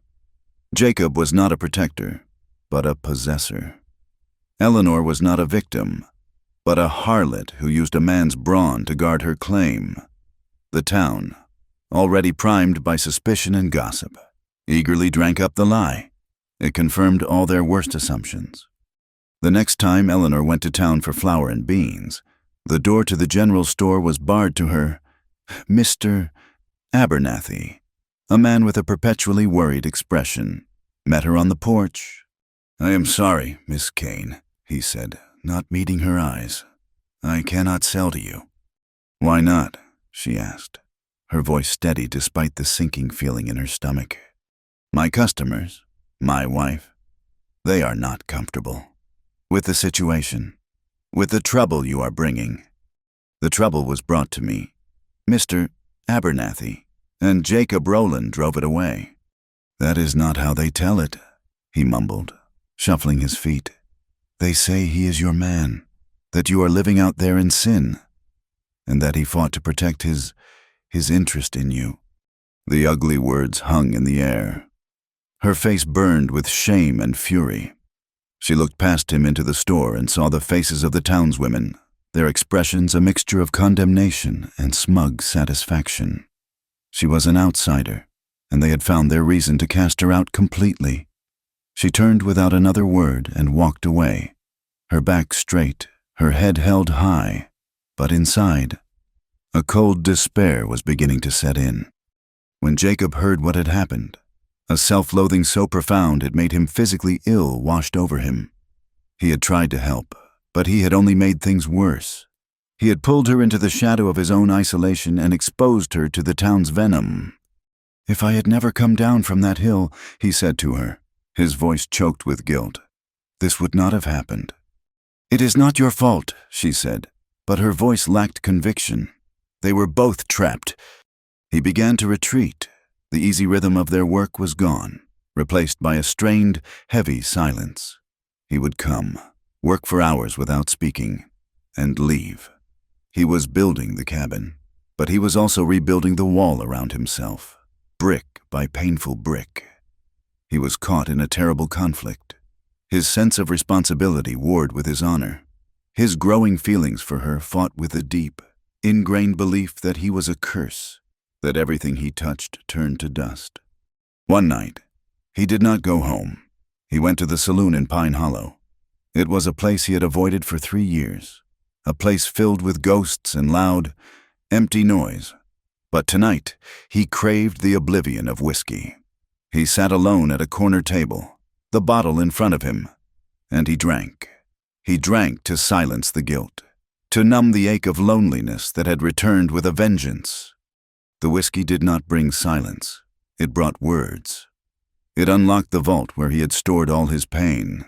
Jacob was not a protector, but a possessor. Eleanor was not a victim, but a harlot who used a man's brawn to guard her claim. The town, already primed by suspicion and gossip, eagerly drank up the lie. It confirmed all their worst assumptions. The next time Eleanor went to town for flour and beans, the door to the general store was barred to her. Mr. Abernathy, a man with a perpetually worried expression, met her on the porch. "I am sorry, Miss Kane," he said, not meeting her eyes. "I cannot sell to you." "Why not?" she asked, her voice steady despite the sinking feeling in her stomach. "My customers, my wife, they are not comfortable with the situation, with the trouble you are bringing. The trouble was brought to me, Mr. Abernathy, and Jacob Rowland drove it away." "That is not how they tell it," he mumbled, shuffling his feet. "They say he is your man, that you are living out there in sin, and that he fought to protect his interest in you." The ugly words hung in the air. Her face burned with shame and fury. She looked past him into the store and saw the faces of the townswomen, their expressions a mixture of condemnation and smug satisfaction. She was an outsider, and they had found their reason to cast her out completely. She turned without another word and walked away, her back straight, her head held high, but inside, a cold despair was beginning to set in. When Jacob heard what had happened, a self-loathing so profound it made him physically ill washed over him. He had tried to help, but he had only made things worse. He had pulled her into the shadow of his own isolation and exposed her to the town's venom. "If I had never come down from that hill," he said to her, his voice choked with guilt, "this would not have happened." "It is not your fault," she said, but her voice lacked conviction. They were both trapped. He began to retreat. The easy rhythm of their work was gone, replaced by a strained, heavy silence. He would come, work for hours without speaking, and leave. He was building the cabin, but he was also rebuilding the wall around himself, brick by painful brick. He was caught in a terrible conflict. His sense of responsibility warred with his honor. His growing feelings for her fought with a deep, ingrained belief that he was a curse, that everything he touched turned to dust. One night, he did not go home. He went to the saloon in Pine Hollow. It was a place he had avoided for 3 years, a place filled with ghosts and loud, empty noise. But tonight, he craved the oblivion of whiskey. He sat alone at a corner table, the bottle in front of him, and he drank. He drank to silence the guilt, to numb the ache of loneliness that had returned with a vengeance. The whiskey did not bring silence. It brought words. It unlocked the vault where he had stored all his pain.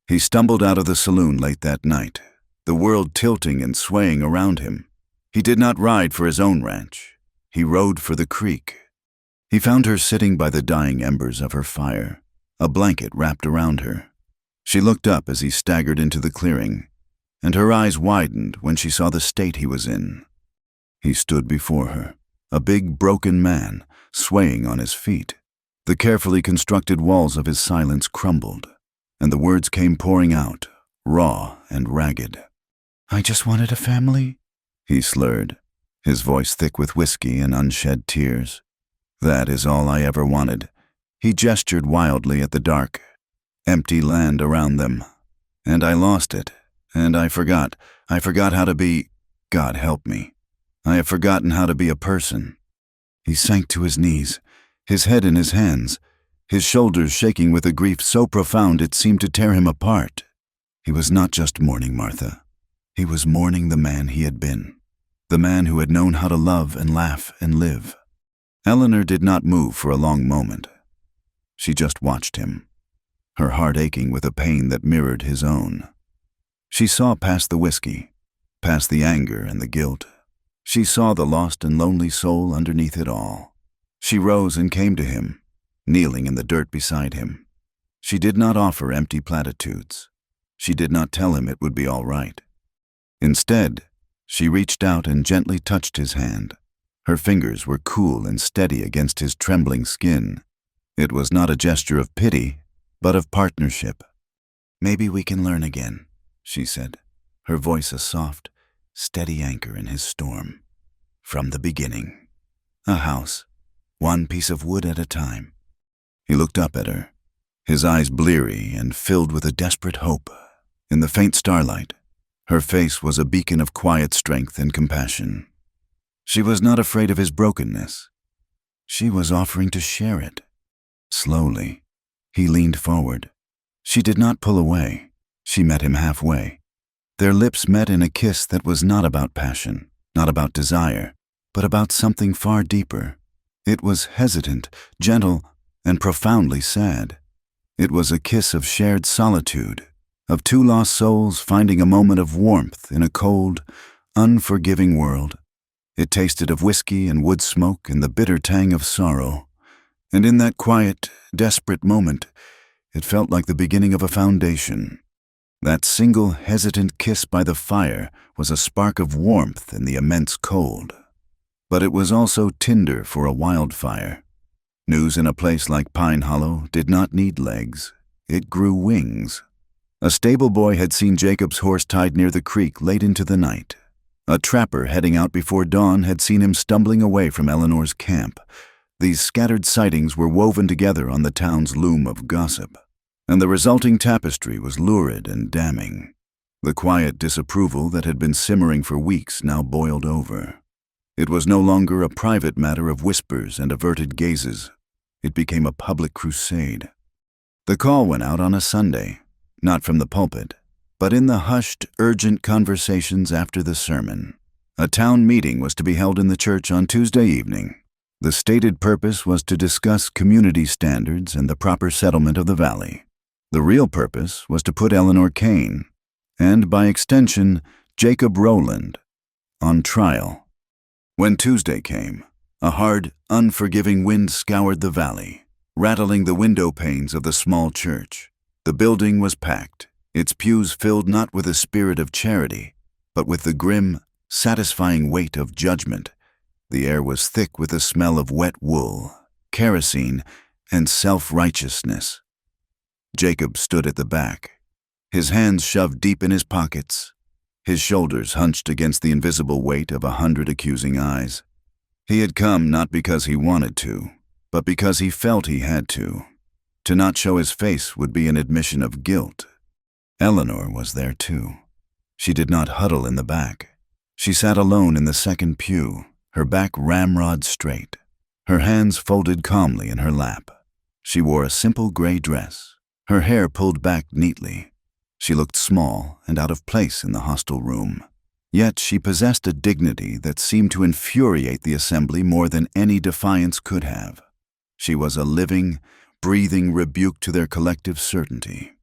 He stumbled out of the saloon late that night, the world tilting and swaying around him. He did not ride for his own ranch. He rode for the creek. He found her sitting by the dying embers of her fire, a blanket wrapped around her. She looked up as he staggered into the clearing, and her eyes widened when she saw the state he was in. He stood before her, a big broken man, swaying on his feet. The carefully constructed walls of his silence crumbled, and the words came pouring out, raw and ragged. "I just wanted a family," he slurred, his voice thick with whiskey and unshed tears. "That is all I ever wanted." He gestured wildly at the dark, empty land around them. "And I lost it, And I forgot how to be, God help me. I have forgotten how to be a person. He sank to his knees, his head in his hands, his shoulders shaking with a grief so profound it seemed to tear him apart. He was not just mourning Martha. He was mourning the man he had been, the man who had known how to love and laugh and live. Eleanor did not move for a long moment. She just watched him, her heart aching with a pain that mirrored his own. She saw past the whiskey, past the anger and the guilt. She saw the lost and lonely soul underneath it all. She rose and came to him, kneeling in the dirt beside him. She did not offer empty platitudes. She did not tell him it would be all right. Instead, she reached out and gently touched his hand. Her fingers were cool and steady against his trembling skin. It was not a gesture of pity, but of partnership. "Maybe we can learn again," she said, her voice a soft, steady anchor in his storm. "From the beginning. A house, one piece of wood at a time." He looked up at her, his eyes bleary and filled with a desperate hope. In the faint starlight, her face was a beacon of quiet strength and compassion. She was not afraid of his brokenness. She was offering to share it. Slowly, he leaned forward. She did not pull away. She met him halfway. Their lips met in a kiss that was not about passion, not about desire, but about something far deeper. It was hesitant, gentle, and profoundly sad. It was a kiss of shared solitude, of two lost souls finding a moment of warmth in a cold, unforgiving world. It tasted of whiskey and wood smoke and the bitter tang of sorrow. And in that quiet, desperate moment, it felt like the beginning of a foundation. That single hesitant kiss by the fire was a spark of warmth in the immense cold. But it was also tinder for a wildfire. News in a place like Pine Hollow did not need legs. It grew wings. A stable boy had seen Jacob's horse tied near the creek late into the night. A trapper heading out before dawn had seen him stumbling away from Eleanor's camp. These scattered sightings were woven together on the town's loom of gossip, and the resulting tapestry was lurid and damning. The quiet disapproval that had been simmering for weeks now boiled over. It was no longer a private matter of whispers and averted gazes. It became a public crusade. The call went out on a Sunday, not from the pulpit, but in the hushed, urgent conversations after the sermon. A town meeting was to be held in the church on Tuesday evening. The stated purpose was to discuss community standards and the proper settlement of the valley. The real purpose was to put Eleanor Kane, and by extension, Jacob Rowland, on trial. When Tuesday came, a hard, unforgiving wind scoured the valley, rattling the window panes of the small church. The building was packed, its pews filled not with a spirit of charity, but with the grim, satisfying weight of judgment. The air was thick with the smell of wet wool, kerosene, and self-righteousness. Jacob stood at the back, his hands shoved deep in his pockets, his shoulders hunched against the invisible weight of 100 accusing eyes. He had come not because he wanted to, but because he felt he had to. To not show his face would be an admission of guilt. Eleanor was there too. She did not huddle in the back. She sat alone in the second pew, her back ramrod straight, her hands folded calmly in her lap. She wore a simple gray dress, her hair pulled back neatly. She looked small and out of place in the hostile room. Yet she possessed a dignity that seemed to infuriate the assembly more than any defiance could have. She was a living, breathing rebuke to their collective certainty.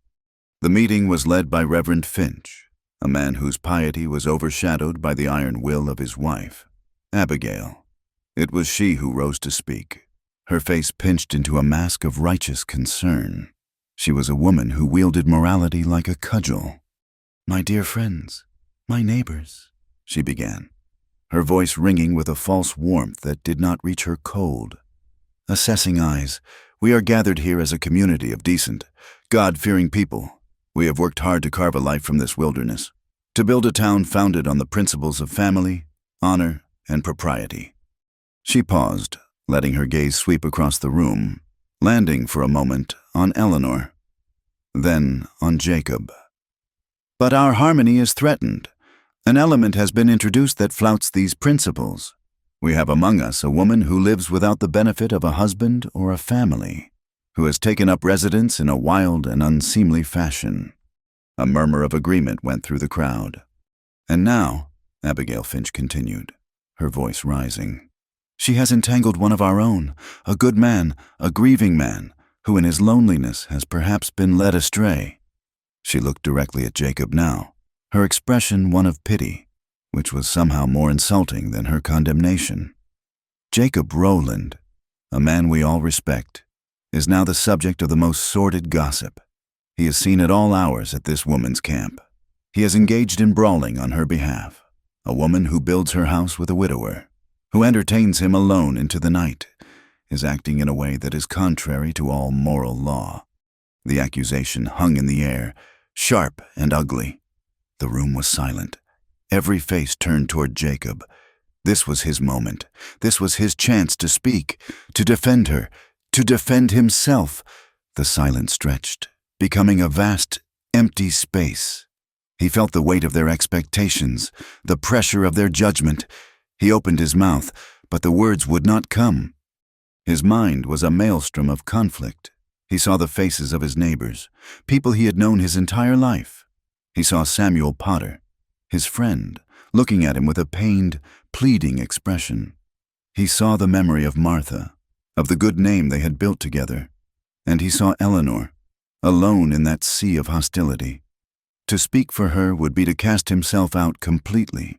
The meeting was led by Reverend Finch, a man whose piety was overshadowed by the iron will of his wife, Abigail. It was she who rose to speak, her face pinched into a mask of righteous concern. She was a woman who wielded morality like a cudgel. "My dear friends, my neighbors," she began, her voice ringing with a false warmth that did not reach her cold. "Assessing eyes, we are gathered here as a community of decent, God-fearing people. We have worked hard to carve a life from this wilderness, to build a town founded on the principles of family, honor, and propriety." She paused, letting her gaze sweep across the room, landing for a moment on Eleanor, then on Jacob. But our harmony is threatened. An element has been introduced that flouts these principles. We have among us a woman who lives without the benefit of a husband or a family, who has taken up residence in a wild and unseemly fashion. A murmur of agreement went through the crowd. And now, Abigail Finch continued, her voice rising, she has entangled one of our own, a good man, a grieving man, who in his loneliness has perhaps been led astray. She looked directly at Jacob now, her expression one of pity, which was somehow more insulting than her condemnation. Jacob Rowland, a man we all respect, is now the subject of the most sordid gossip. He is seen at all hours at this woman's camp. He is engaged in brawling on her behalf, a woman who builds her house with a widower, who entertains him alone into the night, is acting in a way that is contrary to all moral law. The accusation hung in the air, sharp and ugly. The room was silent. Every face turned toward Jacob. This was his moment. This was his chance to speak, to defend her, to defend himself. The silence stretched, becoming a vast, empty space. He felt the weight of their expectations, the pressure of their judgment. He opened his mouth, but the words would not come. His mind was a maelstrom of conflict. He saw the faces of his neighbors, people he had known his entire life. He saw Samuel Potter, his friend, looking at him with a pained, pleading expression. He saw the memory of Martha, of the good name they had built together, and he saw Eleanor, alone in that sea of hostility. To speak for her would be to cast himself out completely,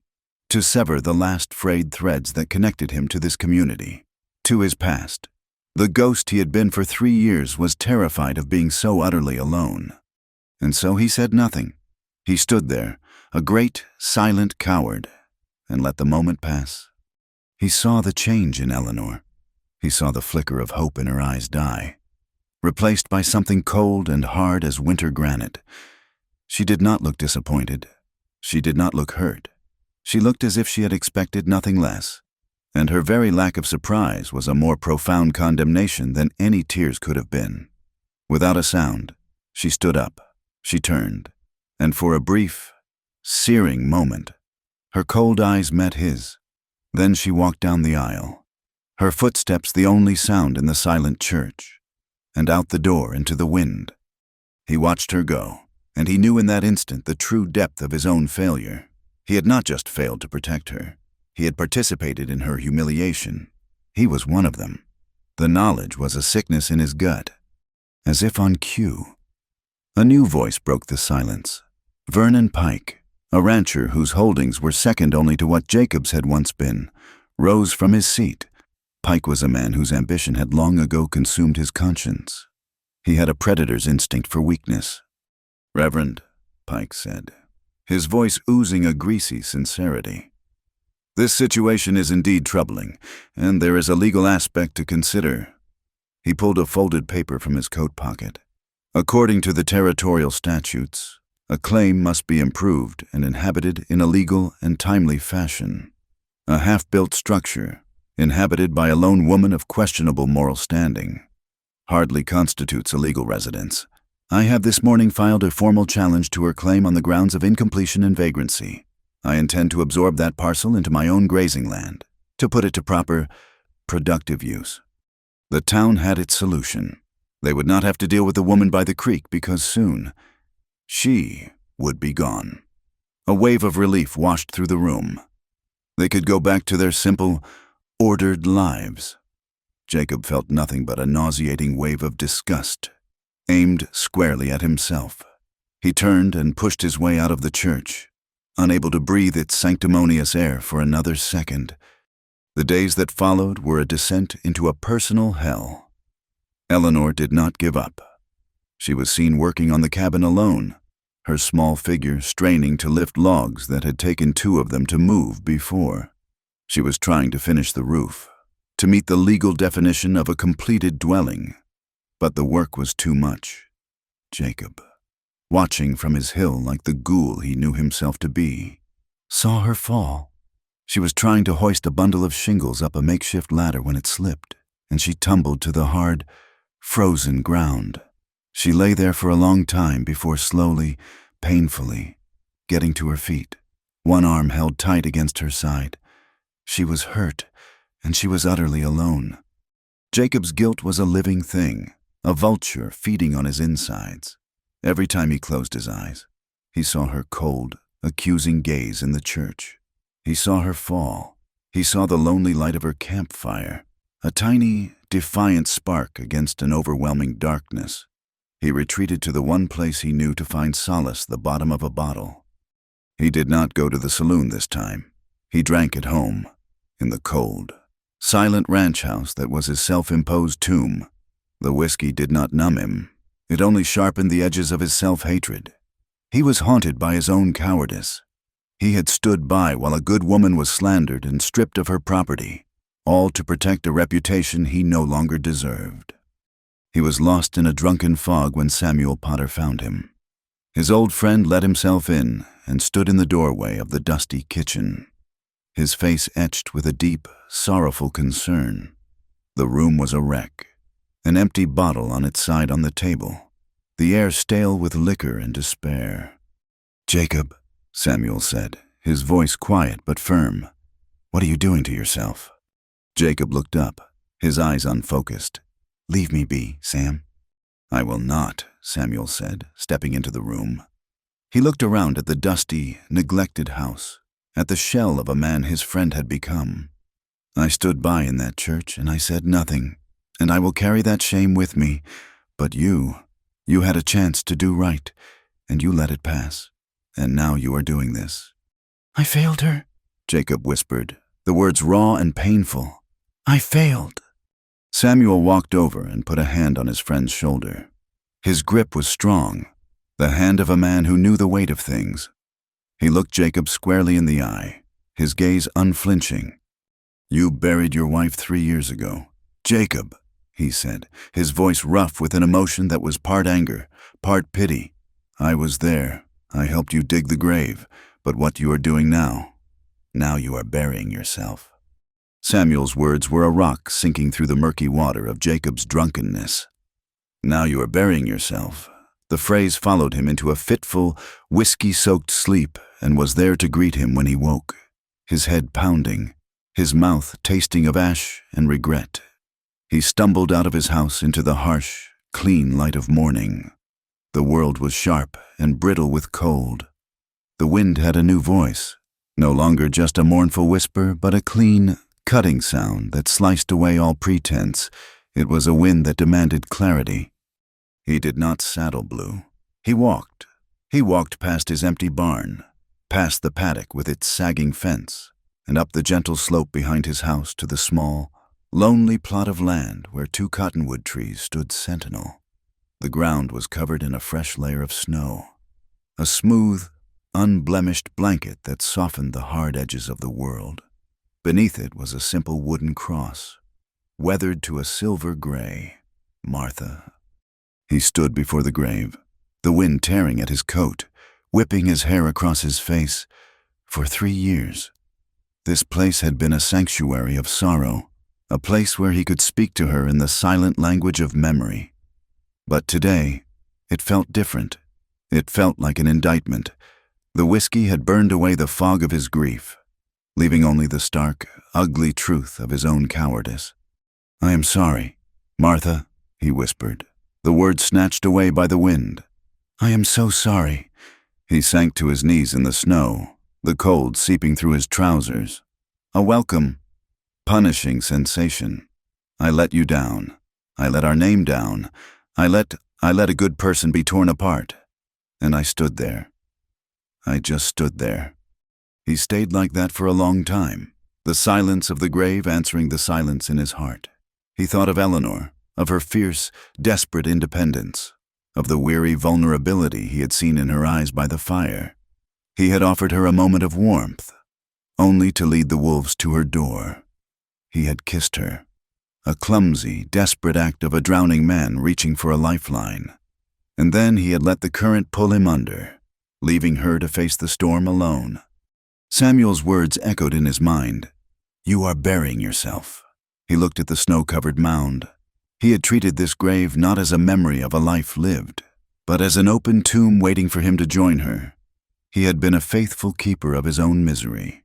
to sever the last frayed threads that connected him to this community, to his past. The ghost he had been for 3 years was terrified of being so utterly alone. And so he said nothing. He stood there, a great, silent coward, and let the moment pass. He saw the change in Eleanor. He saw the flicker of hope in her eyes die, replaced by something cold and hard as winter granite. She did not look disappointed. She did not look hurt. She looked as if she had expected nothing less, and her very lack of surprise was a more profound condemnation than any tears could have been. Without a sound, she stood up, she turned, and for a brief, searing moment, her cold eyes met his. Then she walked down the aisle, her footsteps the only sound in the silent church, and out the door into the wind. He watched her go, and he knew in that instant the true depth of his own failure. He had not just failed to protect her. He had participated in her humiliation. He was one of them. The knowledge was a sickness in his gut. As if on cue, a new voice broke the silence. Vernon Pike, a rancher whose holdings were second only to what Jacob's had once been, rose from his seat. Pike was a man whose ambition had long ago consumed his conscience. He had a predator's instinct for weakness. "Reverend," Pike said, his voice oozing a greasy sincerity, "this situation is indeed troubling, and there is a legal aspect to consider." He pulled a folded paper from his coat pocket. "According to the territorial statutes, a claim must be improved and inhabited in a legal and timely fashion. A half-built structure, inhabited by a lone woman of questionable moral standing, hardly constitutes a legal residence. I have this morning filed a formal challenge to her claim on the grounds of incompletion and vagrancy. I intend to absorb that parcel into my own grazing land, to put it to proper, productive use." The town had its solution. They would not have to deal with the woman by the creek because soon she would be gone. A wave of relief washed through the room. They could go back to their simple, ordered lives. Jacob felt nothing but a nauseating wave of disgust, aimed squarely at himself. He turned and pushed his way out of the church, unable to breathe its sanctimonious air for another second. The days that followed were a descent into a personal hell. Eleanor did not give up. She was seen working on the cabin alone, her small figure straining to lift logs that had taken 2 of them to move before. She was trying to finish the roof, to meet the legal definition of a completed dwelling. But the work was too much. Jacob, watching from his hill like the ghoul he knew himself to be, saw her fall. She was trying to hoist a bundle of shingles up a makeshift ladder when it slipped, and she tumbled to the hard, frozen ground. She lay there for a long time before slowly, painfully, getting to her feet. One arm held tight against her side. She was hurt, and she was utterly alone. Jacob's guilt was a living thing, a vulture feeding on his insides. Every time he closed his eyes, he saw her cold, accusing gaze in the church. He saw her fall. He saw the lonely light of her campfire, a tiny, defiant spark against an overwhelming darkness. He retreated to the one place he knew to find solace, the bottom of a bottle. He did not go to the saloon this time. He drank at home, in the cold, silent ranch house that was his self-imposed tomb. The whiskey did not numb him. It only sharpened the edges of his self-hatred. He was haunted by his own cowardice. He had stood by while a good woman was slandered and stripped of her property, all to protect a reputation he no longer deserved. He was lost in a drunken fog when Samuel Potter found him. His old friend let himself in and stood in the doorway of the dusty kitchen, his face etched with a deep, sorrowful concern. The room was a wreck, an empty bottle on its side on the table, the air stale with liquor and despair. "Jacob," Samuel said, his voice quiet but firm, "what are you doing to yourself?" Jacob looked up, his eyes unfocused. "Leave me be, Sam." "I will not," Samuel said, stepping into the room. He looked around at the dusty, neglected house, at the shell of a man his friend had become. "I stood by in that church, and I said nothing, and I will carry that shame with me. But you had a chance to do right, and you let it pass, and now you are doing this." "I failed her," Jacob whispered, the words raw and painful. "I failed." Samuel walked over and put a hand on his friend's shoulder. His grip was strong, the hand of a man who knew the weight of things. He looked Jacob squarely in the eye, his gaze unflinching. "You buried your wife 3 years ago. Jacob," he said, his voice rough with an emotion that was part anger, part pity. "I was there. I helped you dig the grave. But what you are doing now you are burying yourself." Samuel's words were a rock sinking through the murky water of Jacob's drunkenness. "Now you are burying yourself." The phrase followed him into a fitful, whiskey-soaked sleep and was there to greet him when he woke, his head pounding, his mouth tasting of ash and regret. He stumbled out of his house into the harsh, clean light of morning. The world was sharp and brittle with cold. The wind had a new voice, no longer just a mournful whisper, but a clean, cutting sound that sliced away all pretense. It was a wind that demanded clarity. He did not saddle Blue. He walked. He walked past his empty barn, past the paddock with its sagging fence, and up the gentle slope behind his house to the small, lonely plot of land where 2 cottonwood trees stood sentinel. The ground was covered in a fresh layer of snow, a smooth, unblemished blanket that softened the hard edges of the world. Beneath it was a simple wooden cross, weathered to a silver gray. Martha. He stood before the grave, the wind tearing at his coat, whipping his hair across his face. For 3 years, this place had been a sanctuary of sorrow, a place where he could speak to her in the silent language of memory. But today, it felt different. It felt like an indictment. The whiskey had burned away the fog of his grief, leaving only the stark, ugly truth of his own cowardice. "I am sorry, Martha," he whispered, the words snatched away by the wind. "I am so sorry." He sank to his knees in the snow, the cold seeping through his trousers. A welcome, punishing sensation. "I let you down. I let our name down. I let a good person be torn apart. And I stood there. I just stood there." He stayed like that for a long time, the silence of the grave answering the silence in his heart. He thought of Eleanor, of her fierce, desperate independence, of the weary vulnerability he had seen in her eyes by the fire. He had offered her a moment of warmth, only to lead the wolves to her door. He had kissed her, a clumsy, desperate act of a drowning man reaching for a lifeline. And then he had let the current pull him under, leaving her to face the storm alone. Samuel's words echoed in his mind. "You are burying yourself." He looked at the snow-covered mound. He had treated this grave not as a memory of a life lived, but as an open tomb waiting for him to join her. He had been a faithful keeper of his own misery.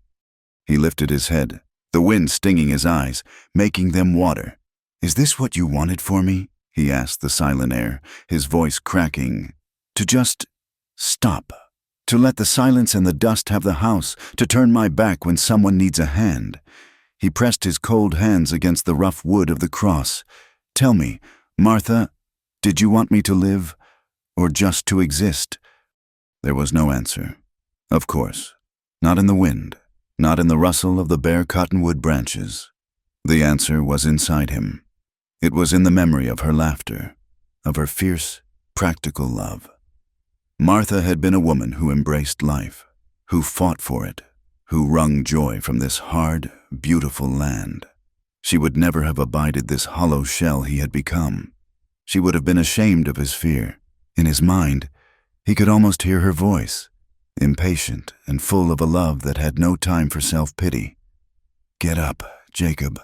He lifted his head, the wind stinging his eyes, making them water. "Is this what you wanted for me?" he asked the silent air, his voice cracking. "To just stop. To let the silence and the dust have the house, to turn my back when someone needs a hand." He pressed his cold hands against the rough wood of the cross. "Tell me, Martha, did you want me to live, or just to exist?" There was no answer. Of course, not in the wind, not in the rustle of the bare cottonwood branches. The answer was inside him. It was in the memory of her laughter, of her fierce, practical love. Martha had been a woman who embraced life, who fought for it, who wrung joy from this hard, beautiful land. She would never have abided this hollow shell he had become. She would have been ashamed of his fear. In his mind, he could almost hear her voice, impatient and full of a love that had no time for self-pity. "Get up, Jacob.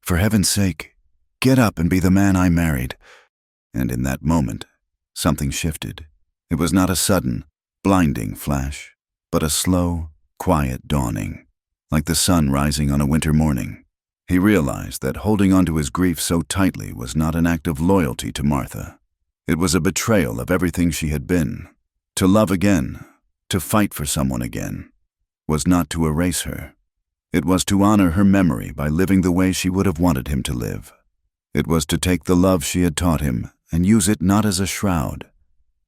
For heaven's sake, get up and be the man I married." And in that moment, something shifted. It was not a sudden, blinding flash, but a slow, quiet dawning, like the sun rising on a winter morning. He realized that holding onto his grief so tightly was not an act of loyalty to Martha. It was a betrayal of everything she had been. To love again, to fight for someone again, was not to erase her. It was to honor her memory by living the way she would have wanted him to live. It was to take the love she had taught him and use it not as a shroud,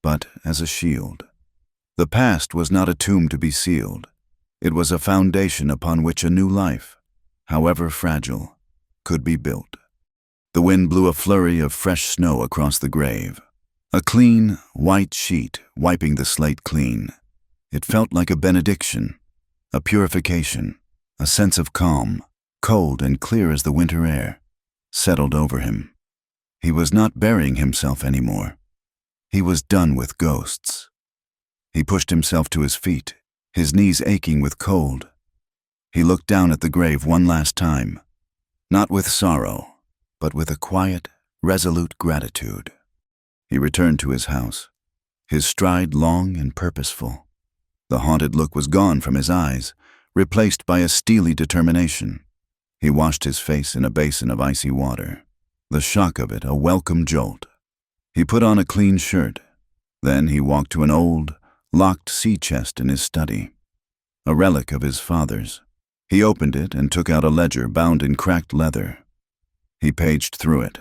but as a shield. The past was not a tomb to be sealed. It was a foundation upon which a new life, however fragile, could be built. The wind blew a flurry of fresh snow across the grave, a clean, white sheet wiping the slate clean. It felt like a benediction, a purification, a sense of calm, cold and clear as the winter air, settled over him. He was not burying himself anymore. He was done with ghosts. He pushed himself to his feet, his knees aching with cold. He looked down at the grave one last time, not with sorrow, but with a quiet, resolute gratitude. He returned to his house, his stride long and purposeful. The haunted look was gone from his eyes, replaced by a steely determination. He washed his face in a basin of icy water, the shock of it a welcome jolt. He put on a clean shirt. Then he walked to an old, locked sea chest in his study, a relic of his father's. He opened it and took out a ledger bound in cracked leather. He paged through it.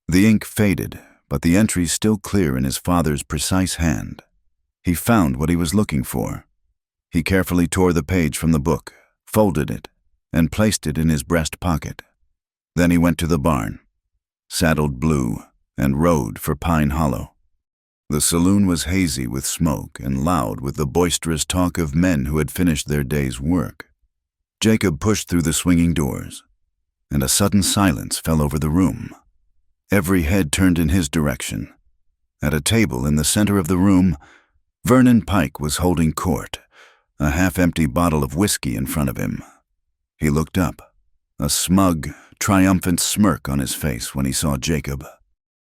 The ink faded, but the entries still clear in his father's precise hand. He found what he was looking for. He carefully tore the page from the book, folded it, and placed it in his breast pocket. Then he went to the barn, saddled Blue, and rode for Pine Hollow. The saloon was hazy with smoke and loud with the boisterous talk of men who had finished their day's work. Jacob pushed through the swinging doors, and a sudden silence fell over the room. Every head turned in his direction. At a table in the center of the room, Vernon Pike was holding court, a half-empty bottle of whiskey in front of him. He looked up, a smug, triumphant smirk on his face when he saw Jacob.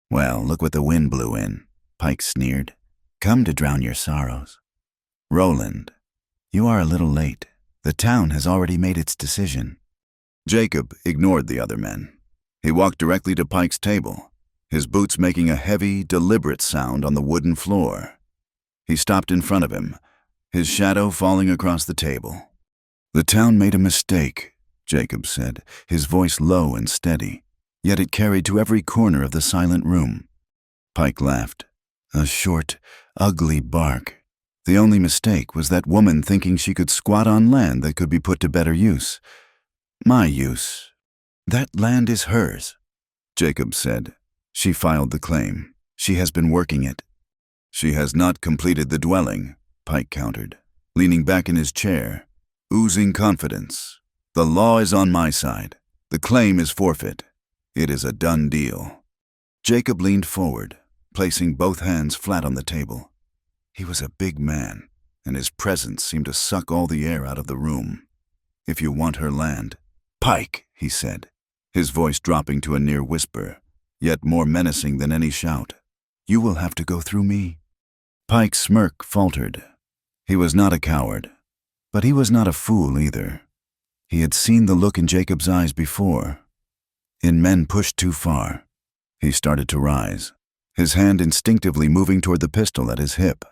"Well, look what the wind blew in," Pike sneered. "Come to drown your sorrows. Roland, you are a little late. The town has already made its decision." Jacob ignored the other men. He walked directly to Pike's table, his boots making a heavy, deliberate sound on the wooden floor. He stopped in front of him, his shadow falling across the table. "The town made a mistake," Jacob said, his voice low and steady, yet it carried to every corner of the silent room. Pike laughed. "A short, ugly bark. The only mistake was that woman thinking she could squat on land that could be put to better use. My use. That land is hers," Jacob said. "She filed the claim. She has been working it." "She has not completed the dwelling," Pike countered, leaning back in his chair, oozing confidence. "The law is on my side. The claim is forfeit. It is a done deal." Jacob leaned forward, placing both hands flat on the table. He was a big man, and his presence seemed to suck all the air out of the room. "If you want her land—" "Pike," he said, his voice dropping to a near whisper, yet more menacing than any shout, "you will have to go through me." Pike's smirk faltered. He was not a coward, but he was not a fool either. He had seen the look in Jacob's eyes before. In men pushed too far. He started to rise, his hand instinctively moving toward the pistol at his hip.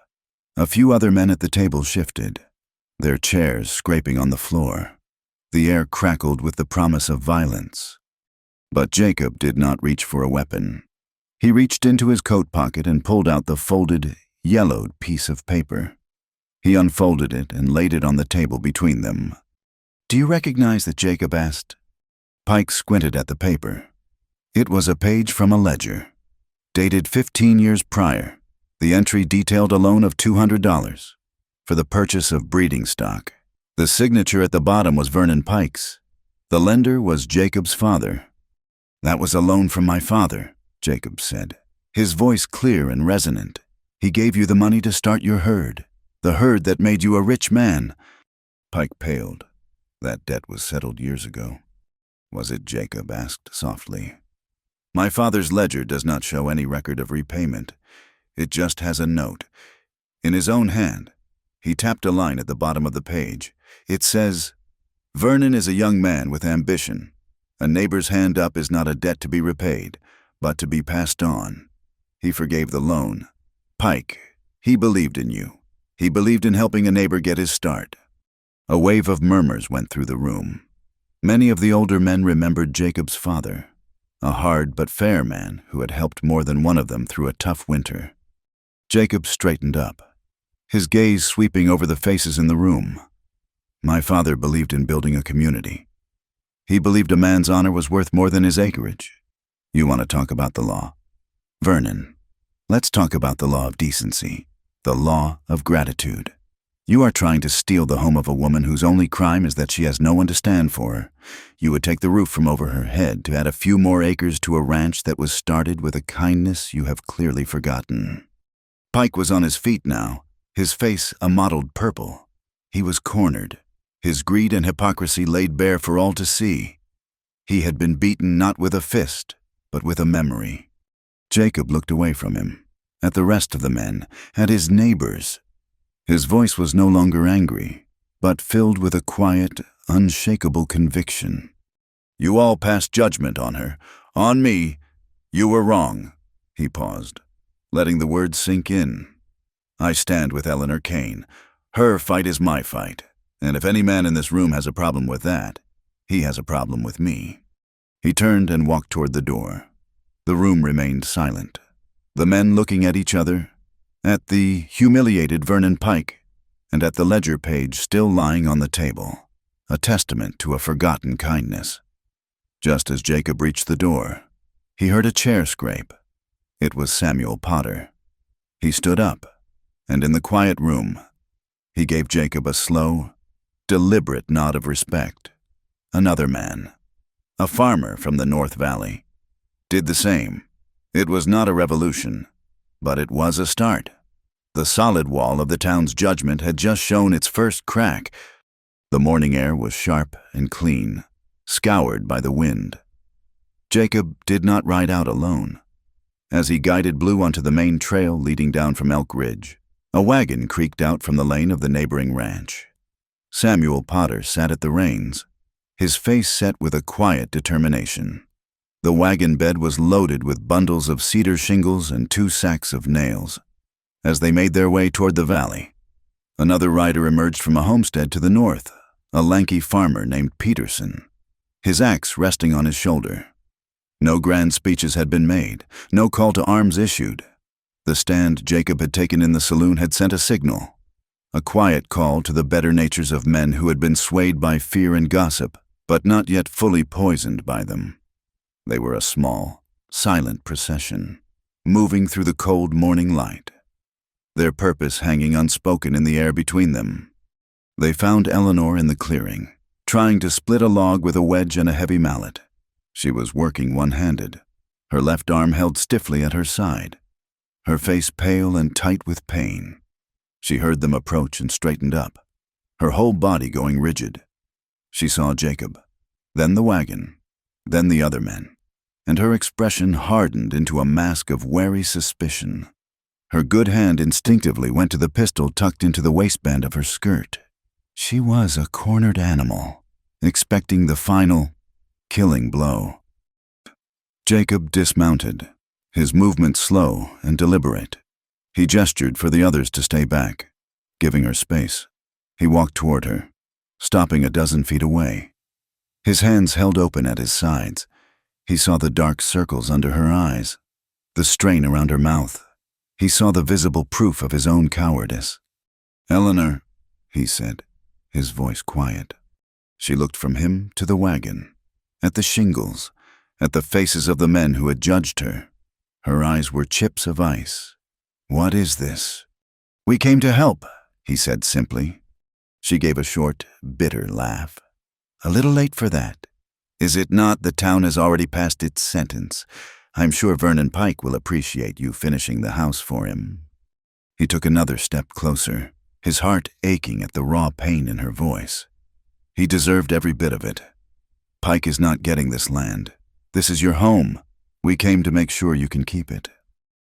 A few other men at the table shifted, their chairs scraping on the floor. The air crackled with the promise of violence. But Jacob did not reach for a weapon. He reached into his coat pocket and pulled out the folded, yellowed piece of paper. He unfolded it and laid it on the table between them. "Do you recognize that?" Jacob asked. Pike squinted at the paper. It was a page from a ledger, dated 15 years prior. The entry detailed a loan of $200 for the purchase of breeding stock. The signature at the bottom was Vernon Pike's. The lender was Jacob's father. "That was a loan from my father," Jacob said, his voice clear and resonant. "He gave you the money to start your herd, the herd that made you a rich man." Pike paled. That debt was settled years ago. "Was it?" Jacob asked softly. "My father's ledger does not show any record of repayment. It just has a note." In his own hand, he tapped a line at the bottom of the page. It says, "Vernon is a young man with ambition. A neighbor's hand up is not a debt to be repaid, but to be passed on. He forgave the loan. Pike, he believed in you. He believed in helping a neighbor get his start." A wave of murmurs went through the room. Many of the older men remembered Jacob's father, a hard but fair man who had helped more than one of them through a tough winter. Jacob straightened up, his gaze sweeping over the faces in the room. "My father believed in building a community. He believed a man's honor was worth more than his acreage. You want to talk about the law? Vernon, let's talk about the law of decency, the law of gratitude. You are trying to steal the home of a woman whose only crime is that she has no one to stand for her. You would take the roof from over her head to add a few more acres to a ranch that was started with a kindness you have clearly forgotten." Pike was on his feet now, his face a mottled purple. He was cornered, his greed and hypocrisy laid bare for all to see. He had been beaten not with a fist, but with a memory. Jacob looked away from him, at the rest of the men, at his neighbors. His voice was no longer angry, but filled with a quiet, unshakable conviction. "You all passed judgment on her. On me. You were wrong." He paused, letting the words sink in. "I stand with Eleanor Kane. Her fight is my fight, and if any man in this room has a problem with that, he has a problem with me." He turned and walked toward the door. The room remained silent, the men looking at each other, at the humiliated Vernon Pike, and at the ledger page still lying on the table, a testament to a forgotten kindness. Just as Jacob reached the door, he heard a chair scrape. It was Samuel Potter. He stood up, and in the quiet room, he gave Jacob a slow, deliberate nod of respect. Another man, a farmer from the North Valley, did the same. It was not a revolution, but it was a start. The solid wall of the town's judgment had just shown its first crack. The morning air was sharp and clean, scoured by the wind. Jacob did not ride out alone. As he guided Blue onto the main trail leading down from Elk Ridge, a wagon creaked out from the lane of the neighboring ranch. Samuel Potter sat at the reins, his face set with a quiet determination. The wagon bed was loaded with bundles of cedar shingles and 2 sacks of nails. As they made their way toward the valley, another rider emerged from a homestead to the north, a lanky farmer named Peterson, his axe resting on his shoulder. No grand speeches had been made, no call to arms issued. The stand Jacob had taken in the saloon had sent a signal, a quiet call to the better natures of men who had been swayed by fear and gossip, but not yet fully poisoned by them. They were a small, silent procession, moving through the cold morning light, their purpose hanging unspoken in the air between them. They found Eleanor in the clearing, trying to split a log with a wedge and a heavy mallet. She was working one-handed, her left arm held stiffly at her side, her face pale and tight with pain. She heard them approach and straightened up, her whole body going rigid. She saw Jacob, then the wagon, then the other men, and her expression hardened into a mask of wary suspicion. Her good hand instinctively went to the pistol tucked into the waistband of her skirt. She was a cornered animal, expecting the final, killing blow. Jacob dismounted, his movements slow and deliberate. He gestured for the others to stay back, giving her space. He walked toward her, stopping a dozen feet away. His hands held open at his sides. He saw the dark circles under her eyes, the strain around her mouth. He saw the visible proof of his own cowardice. "Eleanor," he said, his voice quiet. She looked from him to the wagon, at the shingles, at the faces of the men who had judged her. Her eyes were chips of ice. "What is this?" "We came to help," he said simply. She gave a short, bitter laugh. "A little late for that. Is it not? The town has already passed its sentence. I'm sure Vernon Pike will appreciate you finishing the house for him." He took another step closer, his heart aching at the raw pain in her voice. He deserved every bit of it. "Pike is not getting this land. This is your home. We came to make sure you can keep it."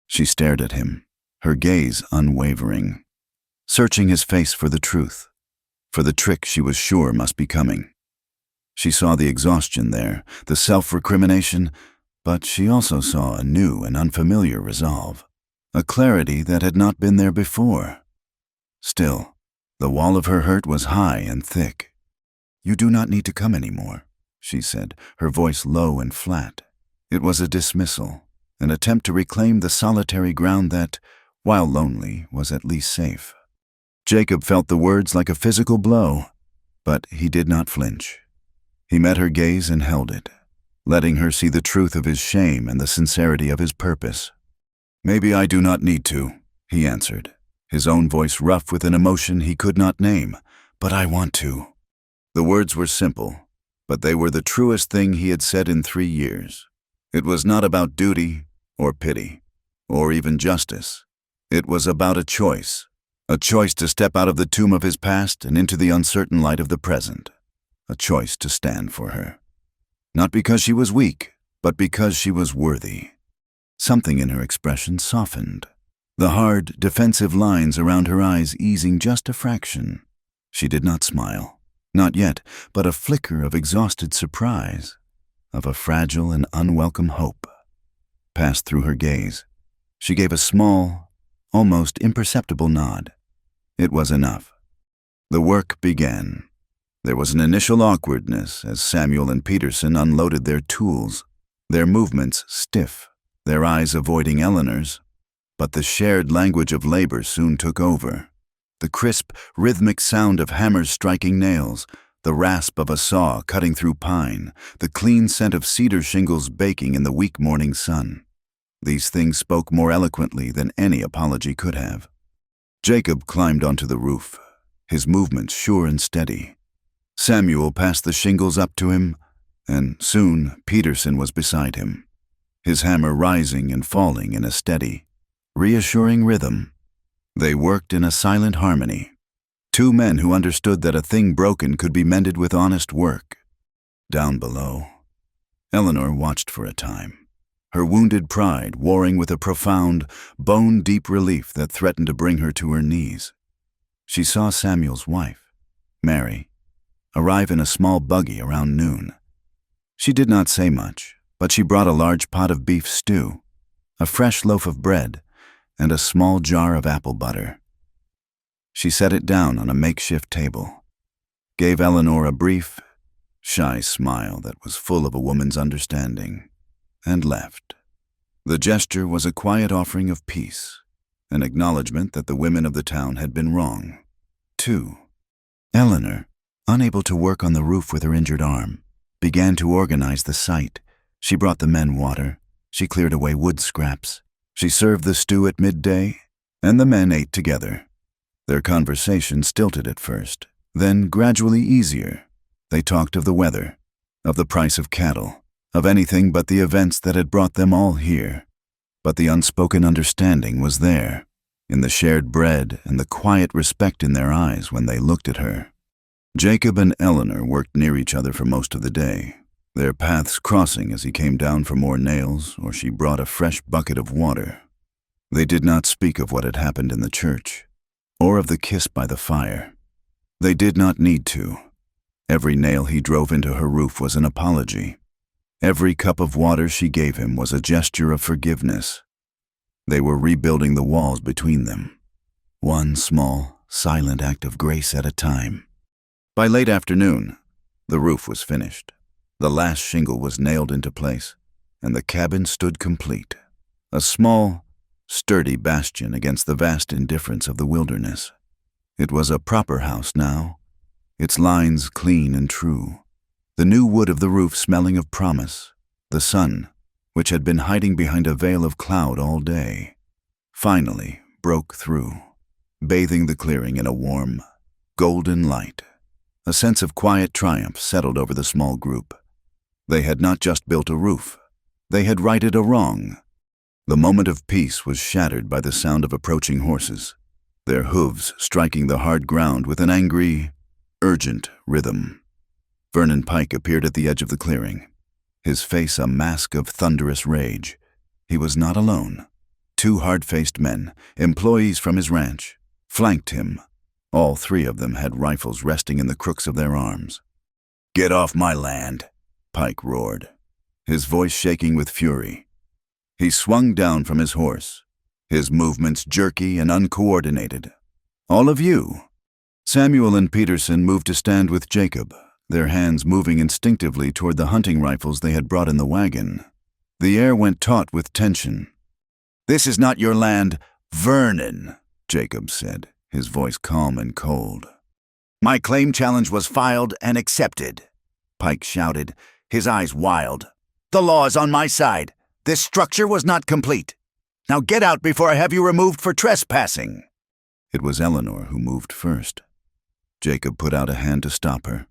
She stared at him, her gaze unwavering, searching his face for the truth, for the trick she was sure must be coming. She saw the exhaustion there, the self-recrimination, but she also saw a new and unfamiliar resolve, a clarity that had not been there before. Still, the wall of her hurt was high and thick. "You do not need to come anymore," she said, her voice low and flat. It was a dismissal, an attempt to reclaim the solitary ground that, while lonely, was at least safe. Jacob felt the words like a physical blow, but he did not flinch. He met her gaze and held it, letting her see the truth of his shame and the sincerity of his purpose. "Maybe I do not need to," he answered, his own voice rough with an emotion he could not name, "but I want to." The words were simple, but they were the truest thing he had said in 3 years. It was not about duty or pity or even justice. It was about a choice to step out of the tomb of his past and into the uncertain light of the present, a choice to stand for her. Not because she was weak, but because she was worthy. Something in her expression softened, the hard, defensive lines around her eyes easing just a fraction. She did not smile, not yet, but a flicker of exhausted surprise, of a fragile and unwelcome hope, passed through her gaze. She gave a small, almost imperceptible nod. It was enough. The work began. There was an initial awkwardness as Samuel and Peterson unloaded their tools, their movements stiff, their eyes avoiding Eleanor's. But the shared language of labor soon took over. The crisp, rhythmic sound of hammers striking nails, the rasp of a saw cutting through pine, the clean scent of cedar shingles baking in the weak morning sun. These things spoke more eloquently than any apology could have. Jacob climbed onto the roof, his movements sure and steady. Samuel passed the shingles up to him, and soon Peterson was beside him, his hammer rising and falling in a steady, reassuring rhythm. They worked in a silent harmony, 2 men who understood that a thing broken could be mended with honest work. Down below, Eleanor watched for a time, her wounded pride warring with a profound, bone-deep relief that threatened to bring her to her knees. She saw Samuel's wife, Mary, arrive in a small buggy around noon. She did not say much, but she brought a large pot of beef stew, a fresh loaf of bread, and a small jar of apple butter. She set it down on a makeshift table, gave Eleanor a brief, shy smile that was full of a woman's understanding, and left. The gesture was a quiet offering of peace, an acknowledgement that the women of the town had been wrong. 2. Eleanor, unable to work on the roof with her injured arm, began to organize the site. She brought the men water. She cleared away wood scraps. She served the stew at midday, and the men ate together. Their conversation stilted at first, then gradually easier. They talked of the weather, of the price of cattle, of anything but the events that had brought them all here. But the unspoken understanding was there, in the shared bread and the quiet respect in their eyes when they looked at her. Jacob and Eleanor worked near each other for most of the day, their paths crossing as he came down for more nails or she brought a fresh bucket of water. They did not speak of what had happened in the church, or of the kiss by the fire. They did not need to. Every nail he drove into her roof was an apology. Every cup of water she gave him was a gesture of forgiveness. They were rebuilding the walls between them, one small, silent act of grace at a time. By late afternoon, the roof was finished. The last shingle was nailed into place, and the cabin stood complete, a small, sturdy bastion against the vast indifference of the wilderness. It was a proper house now, its lines clean and true, the new wood of the roof smelling of promise, the sun, which had been hiding behind a veil of cloud all day, finally broke through, bathing the clearing in a warm, golden light. A sense of quiet triumph settled over the small group. They had not just built a roof, they had righted a wrong. The moment of peace was shattered by the sound of approaching horses, their hooves striking the hard ground with an angry, urgent rhythm. Vernon Pike appeared at the edge of the clearing, his face a mask of thunderous rage. He was not alone. 2 hard-faced men, employees from his ranch, flanked him. All 3 of them had rifles resting in the crooks of their arms. "Get off my land," Pike roared, his voice shaking with fury. He swung down from his horse, his movements jerky and uncoordinated. "All of you." Samuel and Peterson moved to stand with Jacob, their hands moving instinctively toward the hunting rifles they had brought in the wagon. The air went taut with tension. "This is not your land, Vernon," Jacob said, his voice calm and cold. "My claim challenge was filed and accepted," Pike shouted, his eyes wild. "The law is on my side. This structure was not complete. Now get out before I have you removed for trespassing." It was Eleanor who moved first. Jacob put out a hand to stop her,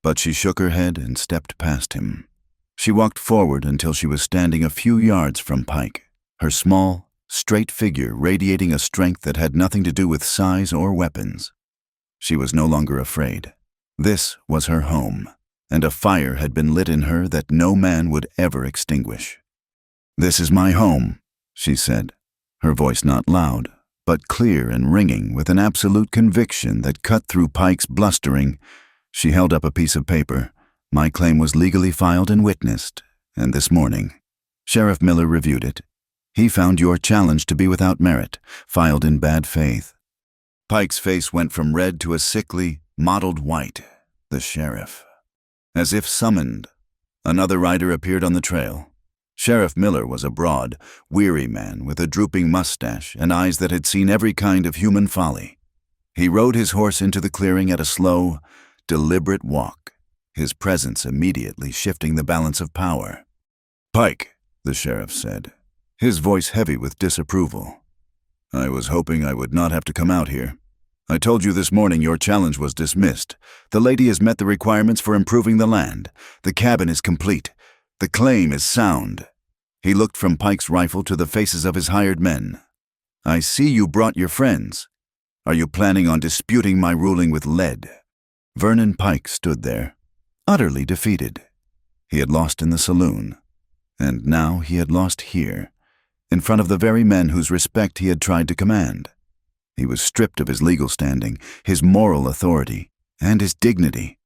but she shook her head and stepped past him. She walked forward until she was standing a few yards from Pike, her small, straight figure radiating a strength that had nothing to do with size or weapons. She was no longer afraid. This was her home, and a fire had been lit in her that no man would ever extinguish. "This is my home," she said, her voice not loud, but clear and ringing with an absolute conviction that cut through Pike's blustering. She held up a piece of paper. "My claim was legally filed and witnessed, and this morning, Sheriff Miller reviewed it. He found your challenge to be without merit, filed in bad faith." Pike's face went from red to a sickly, mottled white. The sheriff. As if summoned, another rider appeared on the trail. Sheriff Miller was a broad, weary man with a drooping mustache and eyes that had seen every kind of human folly. He rode his horse into the clearing at a slow, deliberate walk, his presence immediately shifting the balance of power. "Pike," the sheriff said, his voice heavy with disapproval. "I was hoping I would not have to come out here. I told you this morning your challenge was dismissed. The lady has met the requirements for improving the land. The cabin is complete. The claim is sound." He looked from Pike's rifle to the faces of his hired men. "I see you brought your friends. Are you planning on disputing my ruling with lead?" Vernon Pike stood there, utterly defeated. He had lost in the saloon, and now he had lost here, in front of the very men whose respect he had tried to command. He was stripped of his legal standing, his moral authority, and his dignity.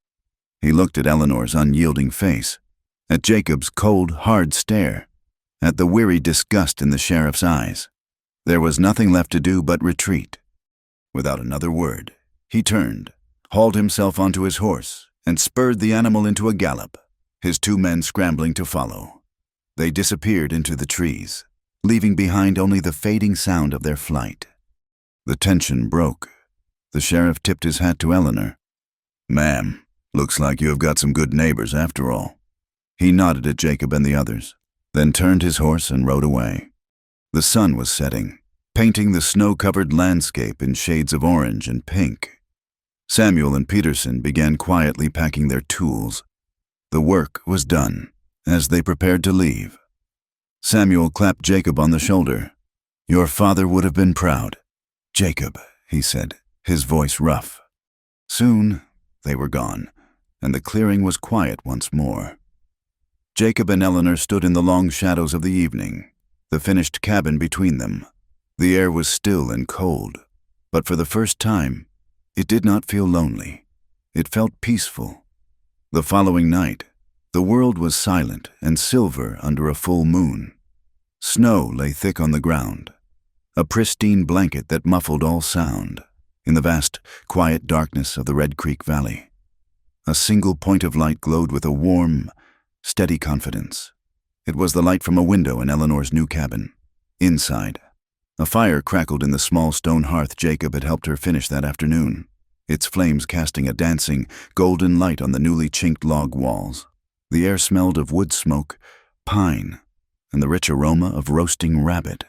He looked at Eleanor's unyielding face, at Jacob's cold, hard stare, at the weary disgust in the sheriff's eyes. There was nothing left to do but retreat. Without another word, he turned, hauled himself onto his horse, and spurred the animal into a gallop, his 2 men scrambling to follow. They disappeared into the trees, leaving behind only the fading sound of their flight. The tension broke. The sheriff tipped his hat to Eleanor. "Ma'am, looks like you have got some good neighbors after all." He nodded at Jacob and the others, then turned his horse and rode away. The sun was setting, painting the snow-covered landscape in shades of orange and pink. Samuel and Peterson began quietly packing their tools. The work was done, as they prepared to leave. Samuel clapped Jacob on the shoulder. "Your father would have been proud." "Jacob," he said, his voice rough. Soon they were gone, and the clearing was quiet once more. Jacob and Eleanor stood in the long shadows of the evening, the finished cabin between them. The air was still and cold, but for the first time, it did not feel lonely. It felt peaceful. The following night, the world was silent and silver under a full moon. Snow lay thick on the ground, a pristine blanket that muffled all sound in the vast, quiet darkness of the Red Creek Valley. A single point of light glowed with a warm, steady confidence. It was the light from a window in Eleanor's new cabin. Inside, a fire crackled in the small stone hearth Jacob had helped her finish that afternoon, its flames casting a dancing, golden light on the newly chinked log walls. The air smelled of wood smoke, pine, and the rich aroma of roasting rabbit.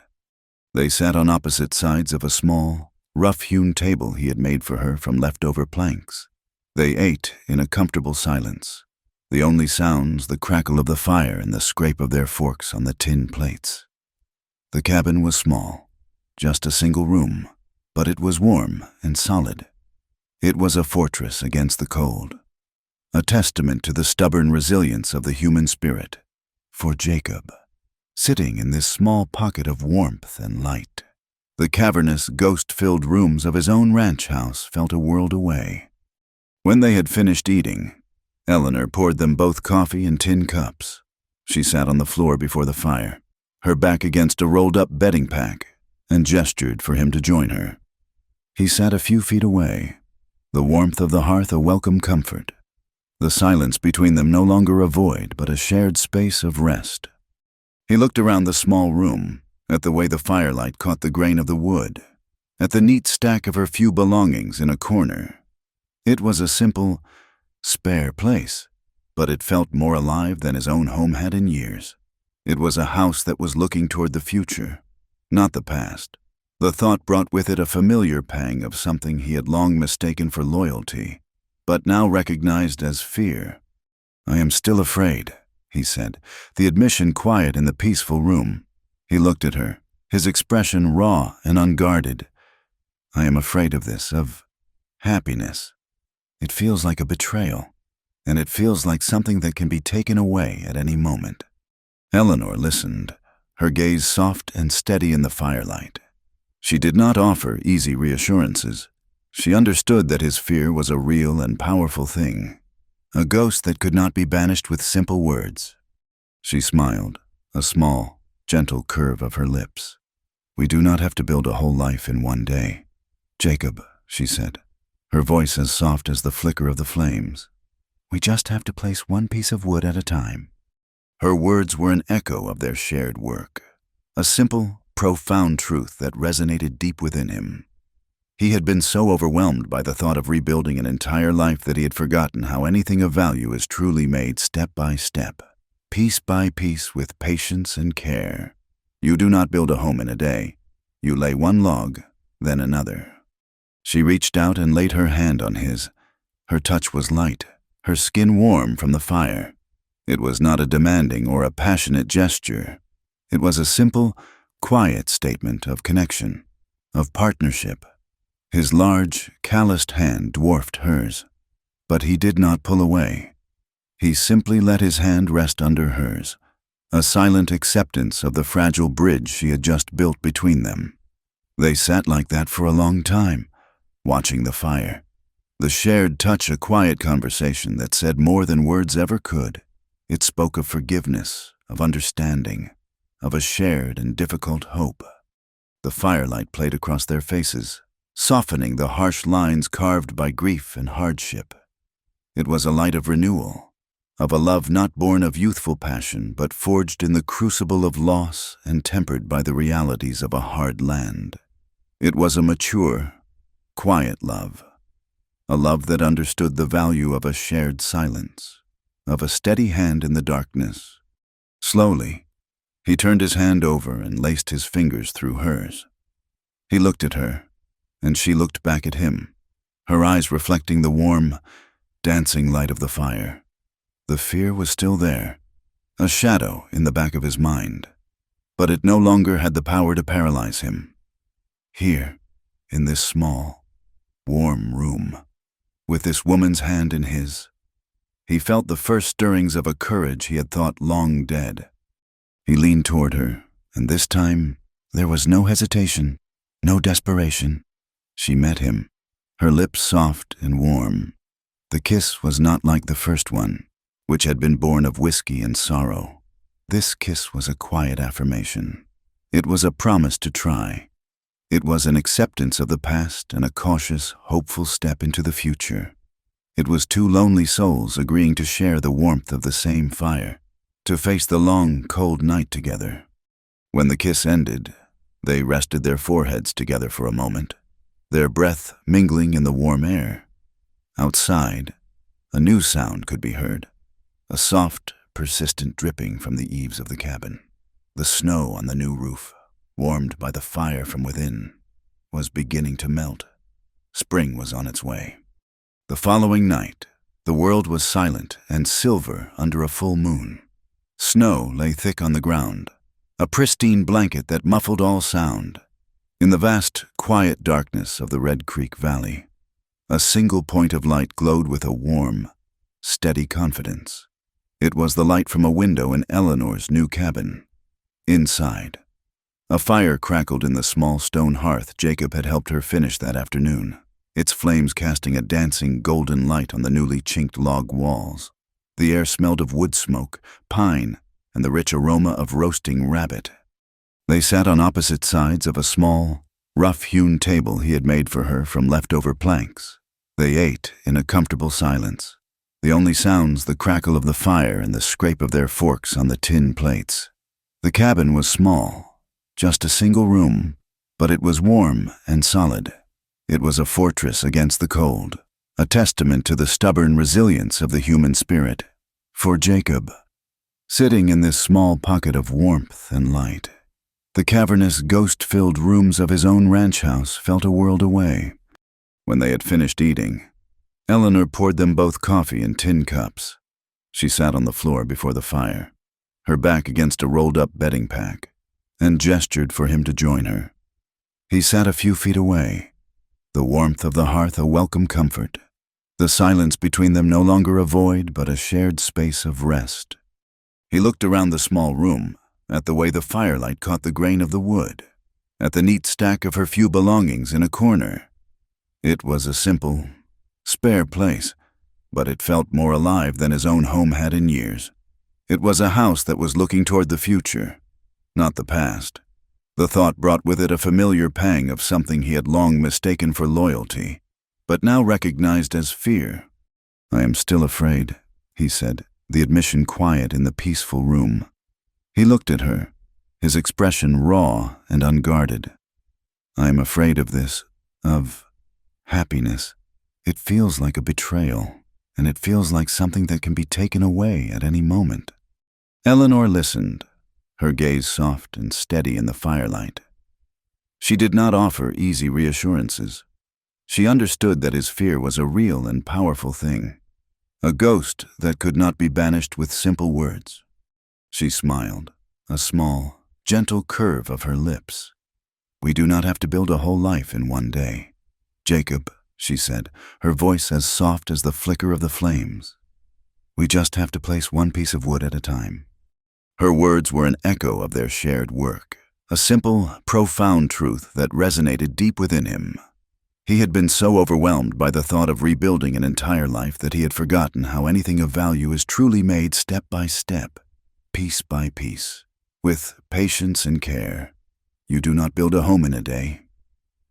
They sat on opposite sides of a small, rough-hewn table he had made for her from leftover planks. They ate in a comfortable silence, the only sounds the crackle of the fire and the scrape of their forks on the tin plates. The cabin was small, just a single room, but it was warm and solid. It was a fortress against the cold, a testament to the stubborn resilience of the human spirit. For Jacob, sitting in this small pocket of warmth and light, the cavernous, ghost-filled rooms of his own ranch house felt a world away. When they had finished eating, Eleanor poured them both coffee in tin cups. She sat on the floor before the fire, her back against a rolled-up bedding pack, and gestured for him to join her. He sat a few feet away, the warmth of the hearth a welcome comfort, the silence between them no longer a void but a shared space of rest. He looked around the small room, at the way the firelight caught the grain of the wood, at the neat stack of her few belongings in a corner. It was a simple, spare place, but it felt more alive than his own home had in years. It was a house that was looking toward the future, not the past. The thought brought with it a familiar pang of something he had long mistaken for loyalty, but now recognized as fear. "I am still afraid," he said, the admission quiet in the peaceful room. He looked at her, his expression raw and unguarded. "I am afraid of this, of happiness. It feels like a betrayal, and it feels like something that can be taken away at any moment." Eleanor listened, her gaze soft and steady in the firelight. She did not offer easy reassurances. She understood that his fear was a real and powerful thing, a ghost that could not be banished with simple words. She smiled, a small, gentle curve of her lips. "We do not have to build a whole life in one day. Jacob," she said, her voice as soft as the flicker of the flames. "We just have to place one piece of wood at a time." Her words were an echo of their shared work, a simple, profound truth that resonated deep within him. He had been so overwhelmed by the thought of rebuilding an entire life that he had forgotten how anything of value is truly made step by step, piece by piece with patience and care. You do not build a home in a day. You lay one log, then another. She reached out and laid her hand on his. Her touch was light, her skin warm from the fire. It was not a demanding or a passionate gesture. It was a simple, quiet statement of connection, of partnership. His large, calloused hand dwarfed hers, but he did not pull away. He simply let his hand rest under hers, a silent acceptance of the fragile bridge she had just built between them. They sat like that for a long time, watching the fire. The shared touch a quiet conversation that said more than words ever could. It spoke of forgiveness, of understanding, of a shared and difficult hope. The firelight played across their faces, softening the harsh lines carved by grief and hardship. It was a light of renewal, of a love not born of youthful passion, but forged in the crucible of loss and tempered by the realities of a hard land. It was a mature, quiet love, a love that understood the value of a shared silence, of a steady hand in the darkness. Slowly, he turned his hand over and laced his fingers through hers. He looked at her, and she looked back at him, her eyes reflecting the warm, dancing light of the fire. The fear was still there, a shadow in the back of his mind, but it no longer had the power to paralyze him. Here, in this small, warm room, with this woman's hand in his, he felt the first stirrings of a courage he had thought long dead. He leaned toward her, and this time There was no hesitation, no desperation. She met him, her lips soft and warm. The kiss was not like the first one, which had been born of whiskey and sorrow. This kiss was a quiet affirmation. It was a promise to try. It was an acceptance of the past and a cautious, hopeful step into the future. It was two lonely souls agreeing to share the warmth of the same fire, to face the long, cold night together. When the kiss ended, they rested their foreheads together for a moment, their breath mingling in the warm air. Outside, a new sound could be heard, a soft, persistent dripping from the eaves of the cabin. The snow on the new roof, warmed by the fire from within, was beginning to melt. Spring was on its way. The following night, the world was silent and silver under a full moon. Snow lay thick on the ground, a pristine blanket that muffled all sound. In the vast, quiet darkness of the Red Creek Valley, a single point of light glowed with a warm, steady confidence. It was the light from a window in Eleanor's new cabin. Inside, a fire crackled in the small stone hearth Jacob had helped her finish that afternoon, its flames casting a dancing golden light on the newly chinked log walls. The air smelled of wood smoke, pine, and the rich aroma of roasting rabbit. They sat on opposite sides of a small, rough-hewn table he had made for her from leftover planks. They ate in a comfortable silence, the only sounds the crackle of the fire and the scrape of their forks on the tin plates. The cabin was small, just a single room, but it was warm and solid. It was a fortress against the cold, a testament to the stubborn resilience of the human spirit. For Jacob, sitting in this small pocket of warmth and light, the cavernous, ghost-filled rooms of his own ranch house felt a world away. When they had finished eating, Eleanor poured them both coffee in tin cups. She sat on the floor before the fire, her back against a rolled-up bedding pack, and gestured for him to join her. He sat a few feet away, the warmth of the hearth a welcome comfort, the silence between them no longer a void but a shared space of rest. He looked around the small room, at the way the firelight caught the grain of the wood, at the neat stack of her few belongings in a corner. It was a simple, spare place, but it felt more alive than his own home had in years. It was a house that was looking toward the future, not the past. The thought brought with it a familiar pang of something he had long mistaken for loyalty, but now recognized as fear. "I am still afraid," he said, the admission quiet in the peaceful room. He looked at her, his expression raw and unguarded. "I am afraid of this, of happiness. It feels like a betrayal, and it feels like something that can be taken away at any moment." Eleanor listened, her gaze soft and steady in the firelight. She did not offer easy reassurances. She understood that his fear was a real and powerful thing, a ghost that could not be banished with simple words. She smiled, a small, gentle curve of her lips. "We do not have to build a whole life in one day, Jacob," she said, her voice as soft as the flicker of the flames. "We just have to place one piece of wood at a time." Her words were an echo of their shared work, a simple, profound truth that resonated deep within him. He had been so overwhelmed by the thought of rebuilding an entire life that he had forgotten how anything of value is truly made step by step, piece by piece, with patience and care. You do not build a home in a day.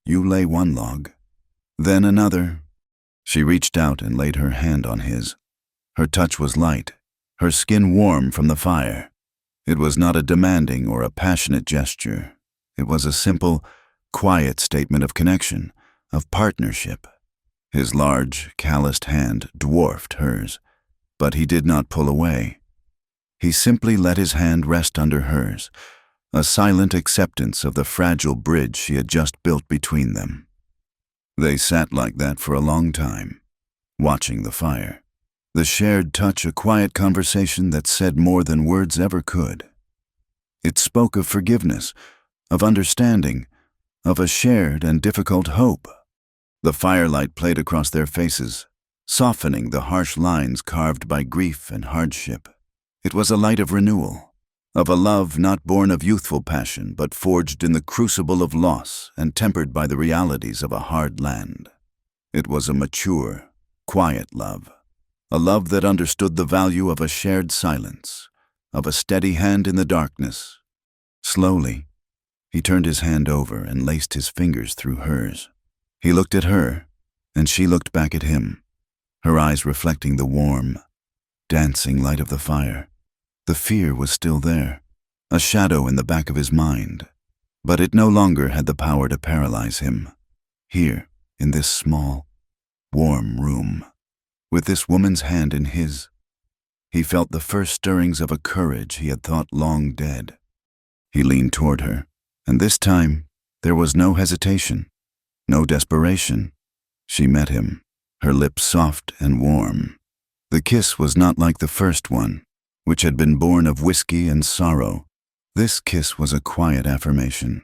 You lay one log, then another. She reached out and laid her hand on his. Her touch was light, her skin warm from the fire. It was not a demanding or a passionate gesture. It was a simple, quiet statement of connection, of partnership. His large, calloused hand dwarfed hers, but he did not pull away. He simply let his hand rest under hers, a silent acceptance of the fragile bridge she had just built between them. They sat like that for a long time, watching the fire. The shared touch a quiet conversation that said more than words ever could. It spoke of forgiveness, of understanding, of a shared and difficult hope. The firelight played across their faces, softening the harsh lines carved by grief and hardship. It was a light of renewal, of a love not born of youthful passion but forged in the crucible of loss and tempered by the realities of a hard land. It was a mature, quiet love, a love that understood the value of a shared silence, of a steady hand in the darkness. Slowly, he turned his hand over and laced his fingers through hers. He looked at her, and she looked back at him, her eyes reflecting the warm, dancing light of the fire. The fear was still there, a shadow in the back of his mind, but it no longer had the power to paralyze him. Here, in this small, warm room, with this woman's hand in his, he felt the first stirrings of a courage he had thought long dead. He leaned toward her, and this time there was no hesitation, no desperation. She met him, her lips soft and warm. The kiss was not like the first one, which had been born of whiskey and sorrow. This kiss was a quiet affirmation.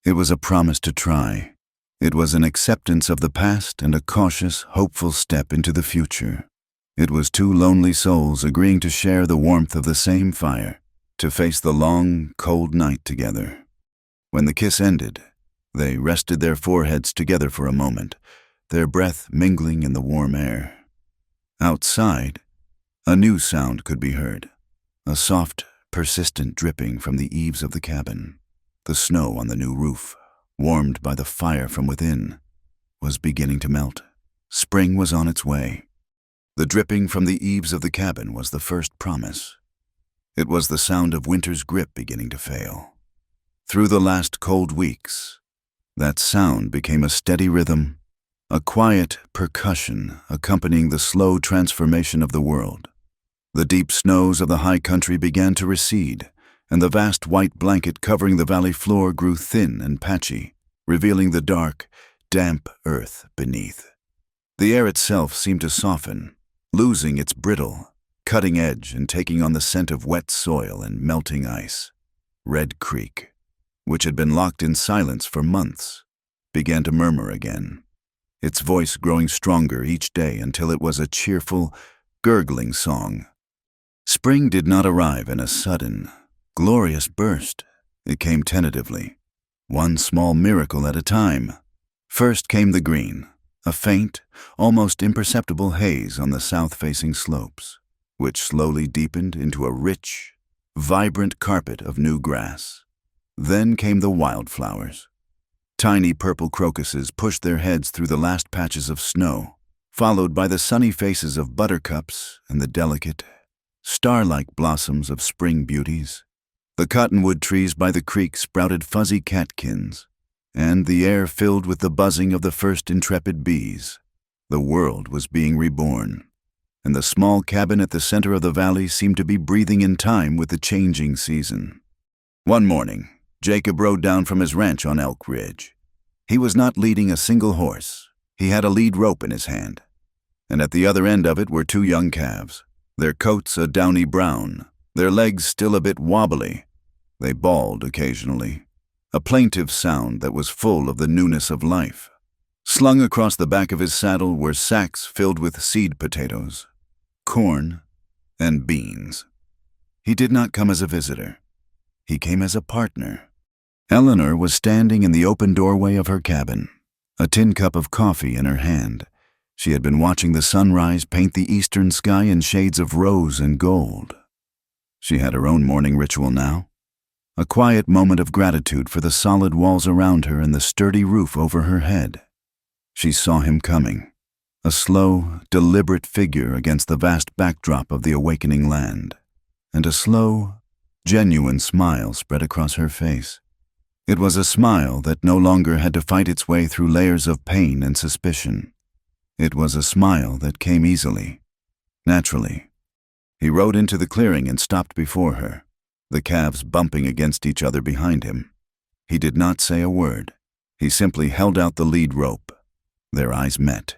It was a promise to try. It was an acceptance of the past and a cautious, hopeful step into the future. It was two lonely souls agreeing to share the warmth of the same fire, to face the long, cold night together. When the kiss ended, they rested their foreheads together for a moment, their breath mingling in the warm air. Outside, a new sound could be heard, a soft, persistent dripping from the eaves of the cabin. The snow on the new roof, warmed by the fire from within, was beginning to melt. Spring was on its way. The dripping from the eaves of the cabin was the first promise. It was the sound of winter's grip beginning to fail. Through the last cold weeks, that sound became a steady rhythm, a quiet percussion accompanying the slow transformation of the world. The deep snows of the high country began to recede, and the vast white blanket covering the valley floor grew thin and patchy, revealing the dark, damp earth beneath. The air itself seemed to soften, losing its brittle, cutting edge and taking on the scent of wet soil and melting ice. Red Creek, which had been locked in silence for months, began to murmur again, its voice growing stronger each day until it was a cheerful, gurgling song. Spring did not arrive in a sudden, glorious burst. It came tentatively, one small miracle at a time. First came the green, a faint, almost imperceptible haze on the south-facing slopes, which slowly deepened into a rich, vibrant carpet of new grass. Then came the wildflowers. Tiny purple crocuses pushed their heads through the last patches of snow, followed by the sunny faces of buttercups and the delicate, star-like blossoms of spring beauties. The cottonwood trees by the creek sprouted fuzzy catkins, and the air filled with the buzzing of the first intrepid bees. The world was being reborn, and the small cabin at the center of the valley seemed to be breathing in time with the changing season. One morning, Jacob rode down from his ranch on Elk Ridge. He was not leading a single horse. He had a lead rope in his hand, and at the other end of it were two young calves, their coats a downy brown, their legs still a bit wobbly. They bawled occasionally, a plaintive sound that was full of the newness of life. Slung across the back of his saddle were sacks filled with seed potatoes, corn, and beans. He did not come as a visitor. He came as a partner. Eleanor was standing in the open doorway of her cabin, a tin cup of coffee in her hand. She had been watching the sunrise paint the eastern sky in shades of rose and gold. She had her own morning ritual now, a quiet moment of gratitude for the solid walls around her and the sturdy roof over her head. She saw him coming, a slow, deliberate figure against the vast backdrop of the awakening land, and a slow, genuine smile spread across her face. It was a smile that no longer had to fight its way through layers of pain and suspicion. It was a smile that came easily, naturally. He rode into the clearing and stopped before her, the calves bumping against each other behind him. He did not say a word. He simply held out the lead rope. Their eyes met,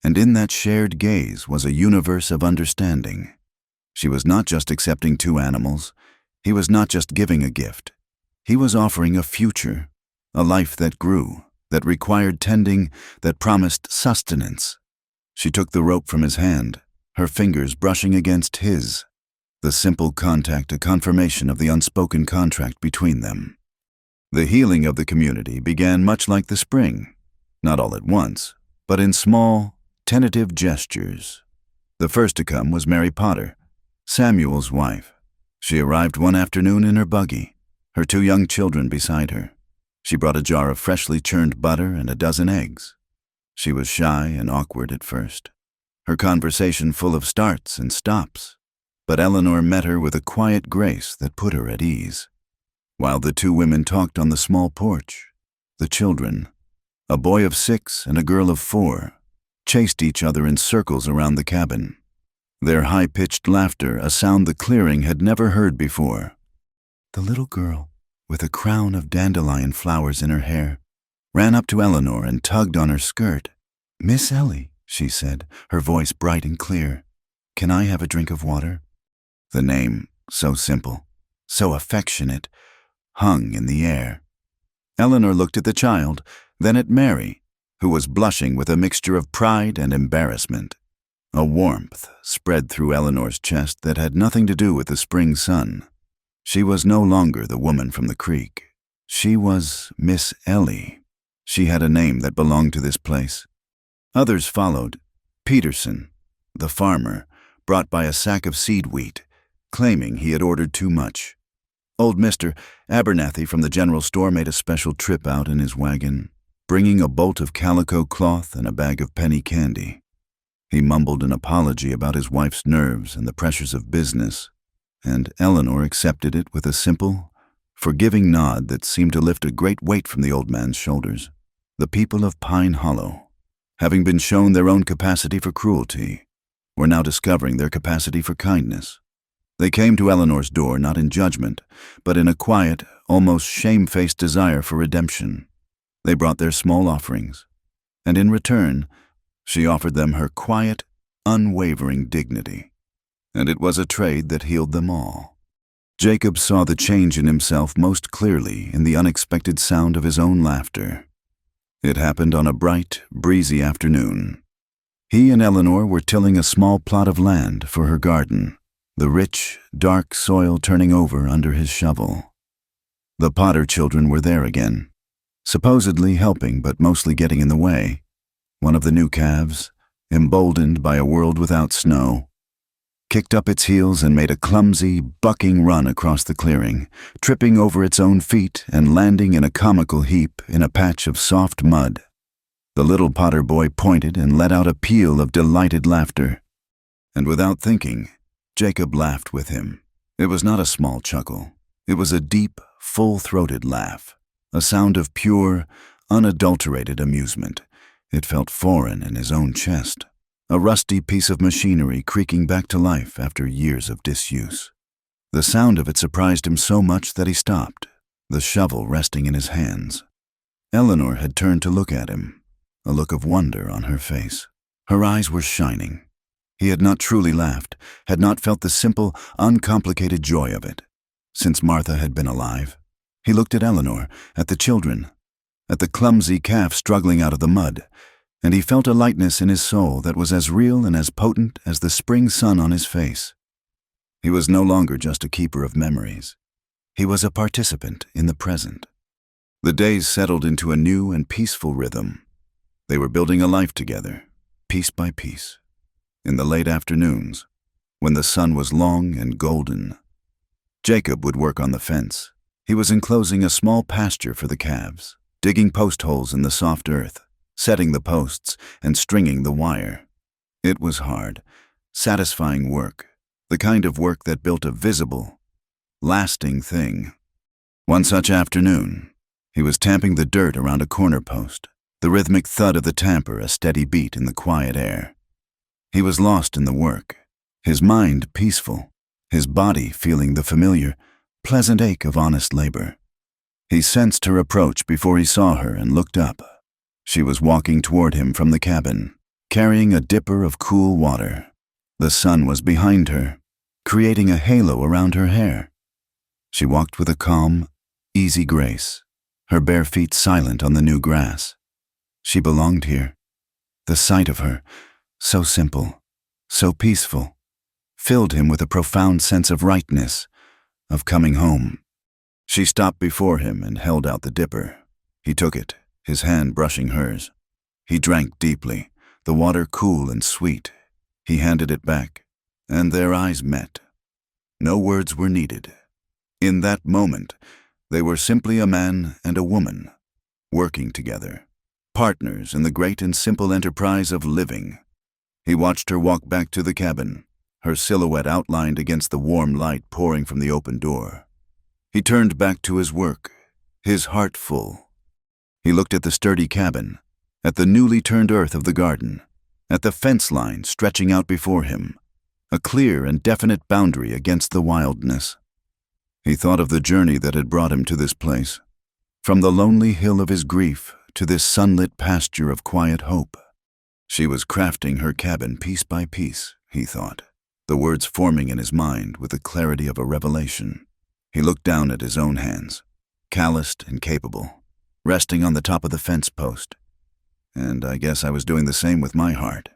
and in that shared gaze was a universe of understanding. She was not just accepting two animals. He was not just giving a gift. He was offering a future, a life that grew, that required tending, that promised sustenance. She took the rope from his hand, her fingers brushing against his. The simple contact a confirmation of the unspoken contract between them. The healing of the community began much like the spring, not all at once, but in small, tentative gestures. The first to come was Mary Potter, Samuel's wife. She arrived one afternoon in her buggy, her 2 young children beside her. She brought a jar of freshly churned butter and a dozen eggs. She was shy and awkward at first, her conversation full of starts and stops, but Eleanor met her with a quiet grace that put her at ease. While the 2 women talked on the small porch, the children, a boy of 6 and a girl of 4, chased each other in circles around the cabin. Their high-pitched laughter, a sound the clearing had never heard before. The little girl, with a crown of dandelion flowers in her hair, ran up to Eleanor and tugged on her skirt. "Miss Ellie," she said, her voice bright and clear, "can I have a drink of water?" The name, so simple, so affectionate, hung in the air. Eleanor looked at the child, then at Mary, who was blushing with a mixture of pride and embarrassment. A warmth spread through Eleanor's chest that had nothing to do with the spring sun. She was no longer the woman from the creek. She was Miss Ellie. She had a name that belonged to this place. Others followed. Peterson, the farmer, brought by a sack of seed wheat, claiming he had ordered too much. Old Mr. Abernathy from the general store made a special trip out in his wagon, bringing a bolt of calico cloth and a bag of penny candy. He mumbled an apology about his wife's nerves and the pressures of business, and Eleanor accepted it with a simple, forgiving nod that seemed to lift a great weight from the old man's shoulders. The people of Pine Hollow, having been shown their own capacity for cruelty, were now discovering their capacity for kindness. They came to Eleanor's door not in judgment, but in a quiet, almost shamefaced desire for redemption. They brought their small offerings, and in return, she offered them her quiet, unwavering dignity. And it was a trade that healed them all. Jacob saw the change in himself most clearly in the unexpected sound of his own laughter. It happened on a bright, breezy afternoon. He and Eleanor were tilling a small plot of land for her garden, the rich, dark soil turning over under his shovel. The Potter children were there again, supposedly helping but mostly getting in the way. One of the new calves, emboldened by a world without snow, kicked up its heels and made a clumsy, bucking run across the clearing, tripping over its own feet and landing in a comical heap in a patch of soft mud. The little Potter boy pointed and let out a peal of delighted laughter. And without thinking, Jacob laughed with him. It was not a small chuckle. It was a deep, full-throated laugh, a sound of pure, unadulterated amusement. It felt foreign in his own chest, a rusty piece of machinery creaking back to life after years of disuse. The sound of it surprised him so much that he stopped, the shovel resting in his hands. Eleanor had turned to look at him, a look of wonder on her face. Her eyes were shining. He had not truly laughed, had not felt the simple, uncomplicated joy of it. Since Martha had been alive, he looked at Eleanor, at the children, at the clumsy calf struggling out of the mud, and he felt a lightness in his soul that was as real and as potent as the spring sun on his face. He was no longer just a keeper of memories. He was a participant in the present. The days settled into a new and peaceful rhythm. They were building a life together, piece by piece. In the late afternoons, when the sun was long and golden, Jacob would work on the fence. He was enclosing a small pasture for the calves, digging post holes in the soft earth, setting the posts, and stringing the wire. It was hard, satisfying work, the kind of work that built a visible, lasting thing. One such afternoon, he was tamping the dirt around a corner post, the rhythmic thud of the tamper a steady beat in the quiet air. He was lost in the work, his mind peaceful, his body feeling the familiar, pleasant ache of honest labor. He sensed her approach before he saw her and looked up. She was walking toward him from the cabin, carrying a dipper of cool water. The sun was behind her, creating a halo around her hair. She walked with a calm, easy grace, her bare feet silent on the new grass. She belonged here. The sight of her, so simple, so peaceful, filled him with a profound sense of rightness, of coming home. She stopped before him and held out the dipper. He took it, his hand brushing hers. He drank deeply, the water cool and sweet. He handed it back, and their eyes met. No words were needed. In that moment, they were simply a man and a woman, working together, partners in the great and simple enterprise of living. He watched her walk back to the cabin, her silhouette outlined against the warm light pouring from the open door. He turned back to his work, his heart full. He looked at the sturdy cabin, at the newly turned earth of the garden, at the fence line stretching out before him, a clear and definite boundary against the wildness. He thought of the journey that had brought him to this place, from the lonely hill of his grief to this sunlit pasture of quiet hope. She was crafting her cabin piece by piece, he thought, the words forming in his mind with the clarity of a revelation. He looked down at his own hands, calloused and capable, resting on the top of the fence post. And I guess I was doing the same with my heart.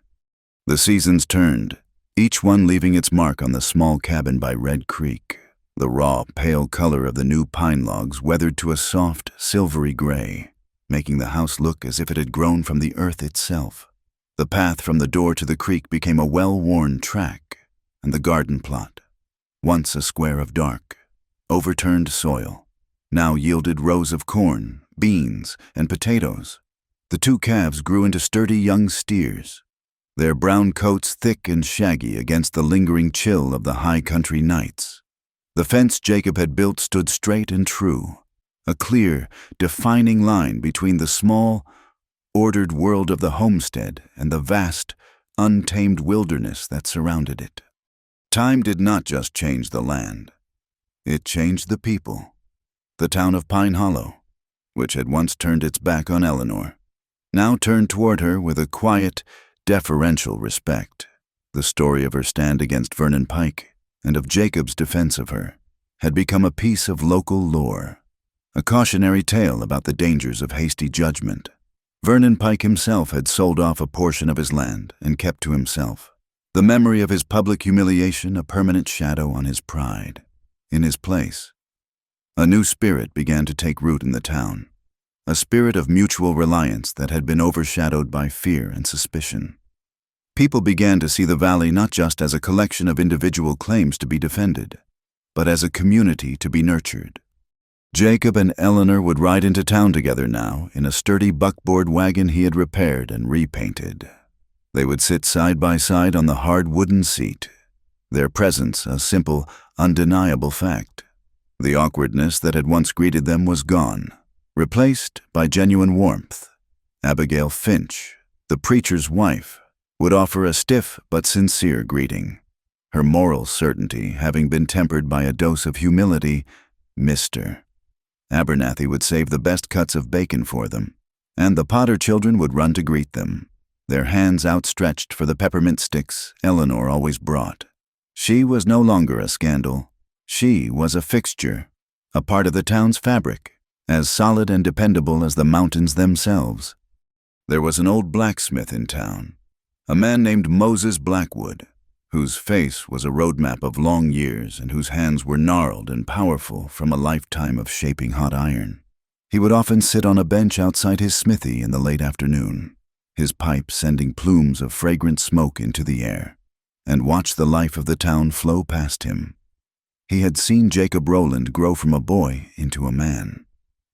The seasons turned, each one leaving its mark on the small cabin by Red Creek. The raw, pale color of the new pine logs weathered to a soft, silvery gray, making the house look as if it had grown from the earth itself. The path from the door to the creek became a well-worn track, and the garden plot, once a square of dark, overturned soil, now yielded rows of corn, beans, and potatoes. The two calves grew into sturdy young steers, their brown coats thick and shaggy against the lingering chill of the high country nights. The fence Jacob had built stood straight and true, a clear, defining line between the small, ordered world of the homestead and the vast, untamed wilderness that surrounded it. Time did not just change the land. It changed the people. The town of Pine Hollow, which had once turned its back on Eleanor, now turned toward her with a quiet, deferential respect. The story of her stand against Vernon Pike and of Jacob's defense of her had become a piece of local lore, a cautionary tale about the dangers of hasty judgment. Vernon Pike himself had sold off a portion of his land and kept to himself, the memory of his public humiliation a permanent shadow on his pride. In his place, a new spirit began to take root in the town, a spirit of mutual reliance that had been overshadowed by fear and suspicion. People began to see the valley not just as a collection of individual claims to be defended, but as a community to be nurtured. Jacob and Eleanor would ride into town together now in a sturdy buckboard wagon he had repaired and repainted. They would sit side by side on the hard wooden seat, their presence a simple, undeniable fact. The awkwardness that had once greeted them was gone, replaced by genuine warmth. Abigail Finch, the preacher's wife, would offer a stiff but sincere greeting, her moral certainty having been tempered by a dose of humility. Mr. Abernathy would save the best cuts of bacon for them, and the Potter children would run to greet them, their hands outstretched for the peppermint sticks Eleanor always brought. She was no longer a scandal. She was a fixture, a part of the town's fabric, as solid and dependable as the mountains themselves. There was an old blacksmith in town, a man named Moses Blackwood, whose face was a roadmap of long years and whose hands were gnarled and powerful from a lifetime of shaping hot iron. He would often sit on a bench outside his smithy in the late afternoon, his pipe sending plumes of fragrant smoke into the air, and watch the life of the town flow past him. He had seen Jacob Rowland grow from a boy into a man,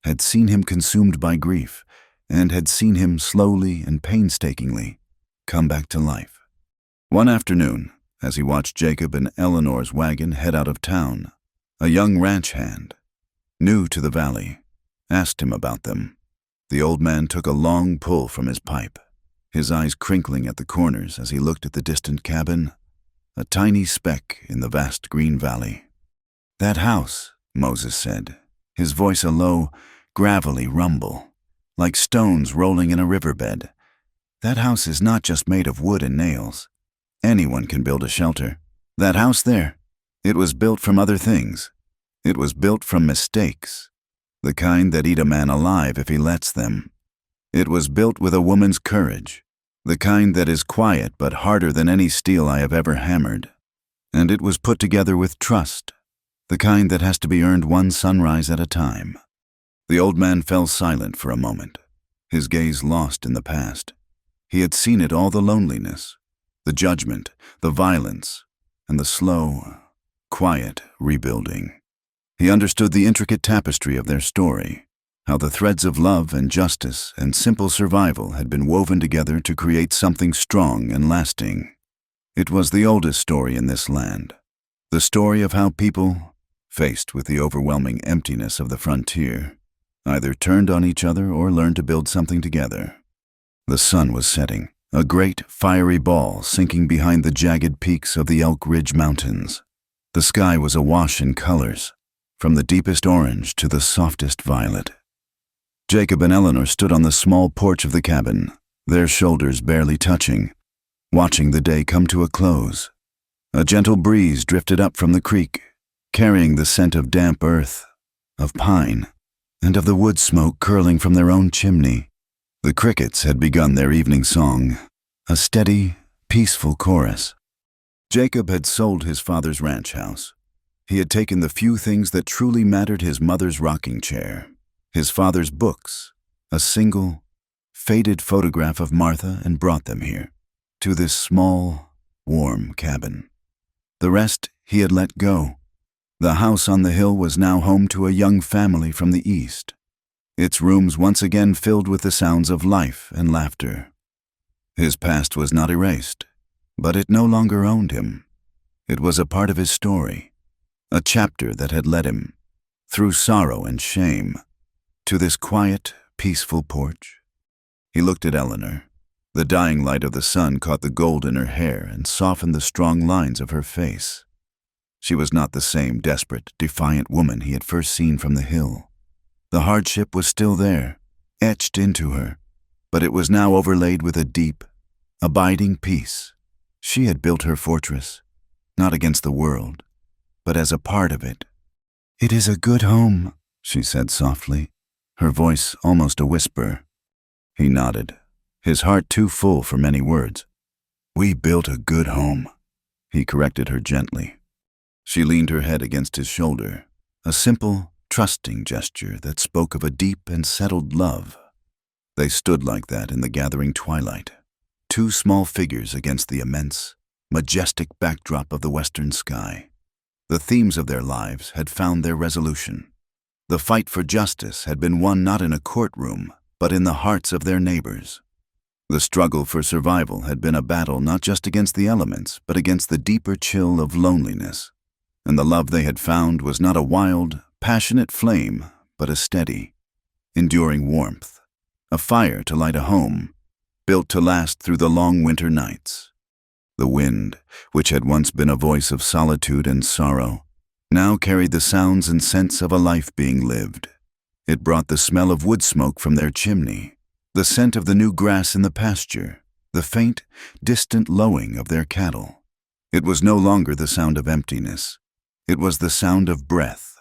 had seen him consumed by grief, and had seen him slowly and painstakingly come back to life. One afternoon, as he watched Jacob and Eleanor's wagon head out of town, a young ranch hand, new to the valley, asked him about them. The old man took a long pull from his pipe, his eyes crinkling at the corners as he looked at the distant cabin, a tiny speck in the vast green valley. "That house," Moses said, his voice a low, gravelly rumble, like stones rolling in a riverbed. "That house is not just made of wood and nails. Anyone can build a shelter. That house there, it was built from other things. It was built from mistakes, the kind that eat a man alive if he lets them. It was built with a woman's courage, the kind that is quiet but harder than any steel I have ever hammered. And it was put together with trust, the kind that has to be earned one sunrise at a time. The old man fell silent for a moment, his gaze lost in the past. He had seen it all, the loneliness, the judgment, the violence, and the slow, quiet rebuilding. He understood the intricate tapestry of their story, how the threads of love and justice and simple survival had been woven together to create something strong and lasting. It was the oldest story in this land, the story of how people, faced with the overwhelming emptiness of the frontier, either turned on each other or learned to build something together. The sun was setting, a great fiery ball sinking behind the jagged peaks of the Elk Ridge Mountains. The sky was awash in colors, from the deepest orange to the softest violet. Jacob and Eleanor stood on the small porch of the cabin, their shoulders barely touching, watching the day come to a close. A gentle breeze drifted up from the creek, carrying the scent of damp earth, of pine, and of the wood smoke curling from their own chimney. The crickets had begun their evening song, a steady, peaceful chorus. Jacob had sold his father's ranch house. He had taken the few things that truly mattered: his mother's rocking chair, his father's books, a single, faded photograph of Martha, and brought them here, to this small, warm cabin. The rest he had let go. The house on the hill was now home to a young family from the east, its rooms once again filled with the sounds of life and laughter. His past was not erased, but it no longer owned him. It was a part of his story, a chapter that had led him, through sorrow and shame, to this quiet, peaceful porch. He looked at Eleanor. The dying light of the sun caught the gold in her hair and softened the strong lines of her face. She was not the same desperate, defiant woman he had first seen from the hill. The hardship was still there, etched into her, but it was now overlaid with a deep, abiding peace. She had built her fortress, not against the world, but as a part of it. "It is a good home," she said softly, her voice almost a whisper. He nodded, his heart too full for many words. "We built a good home," he corrected her gently. She leaned her head against his shoulder, a simple, trusting gesture that spoke of a deep and settled love. They stood like that in the gathering twilight, two small figures against the immense, majestic backdrop of the western sky. The themes of their lives had found their resolution. The fight for justice had been won not in a courtroom, but in the hearts of their neighbors. The struggle for survival had been a battle not just against the elements, but against the deeper chill of loneliness. And the love they had found was not a wild, passionate flame, but a steady, enduring warmth, a fire to light a home, built to last through the long winter nights. The wind, which had once been a voice of solitude and sorrow, now carried the sounds and scents of a life being lived. It brought the smell of wood smoke from their chimney, the scent of the new grass in the pasture, the faint, distant lowing of their cattle. It was no longer the sound of emptiness. It was the sound of breath,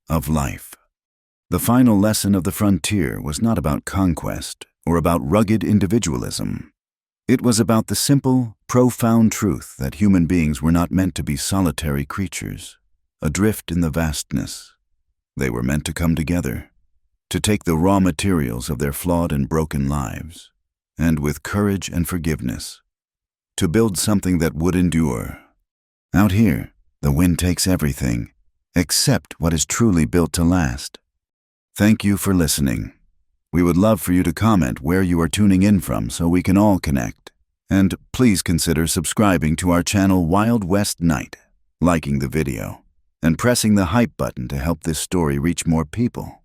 of life. The final lesson of the frontier was not about conquest or about rugged individualism. It was about the simple, profound truth that human beings were not meant to be solitary creatures, adrift in the vastness. They were meant to come together, to take the raw materials of their flawed and broken lives, and with courage and forgiveness, to build something that would endure. Out here, the wind takes everything, except what is truly built to last. Thank you for listening. We would love for you to comment where you are tuning in from so we can all connect. And please consider subscribing to our channel Wild West Night, liking the video, and pressing the hype button to help this story reach more people.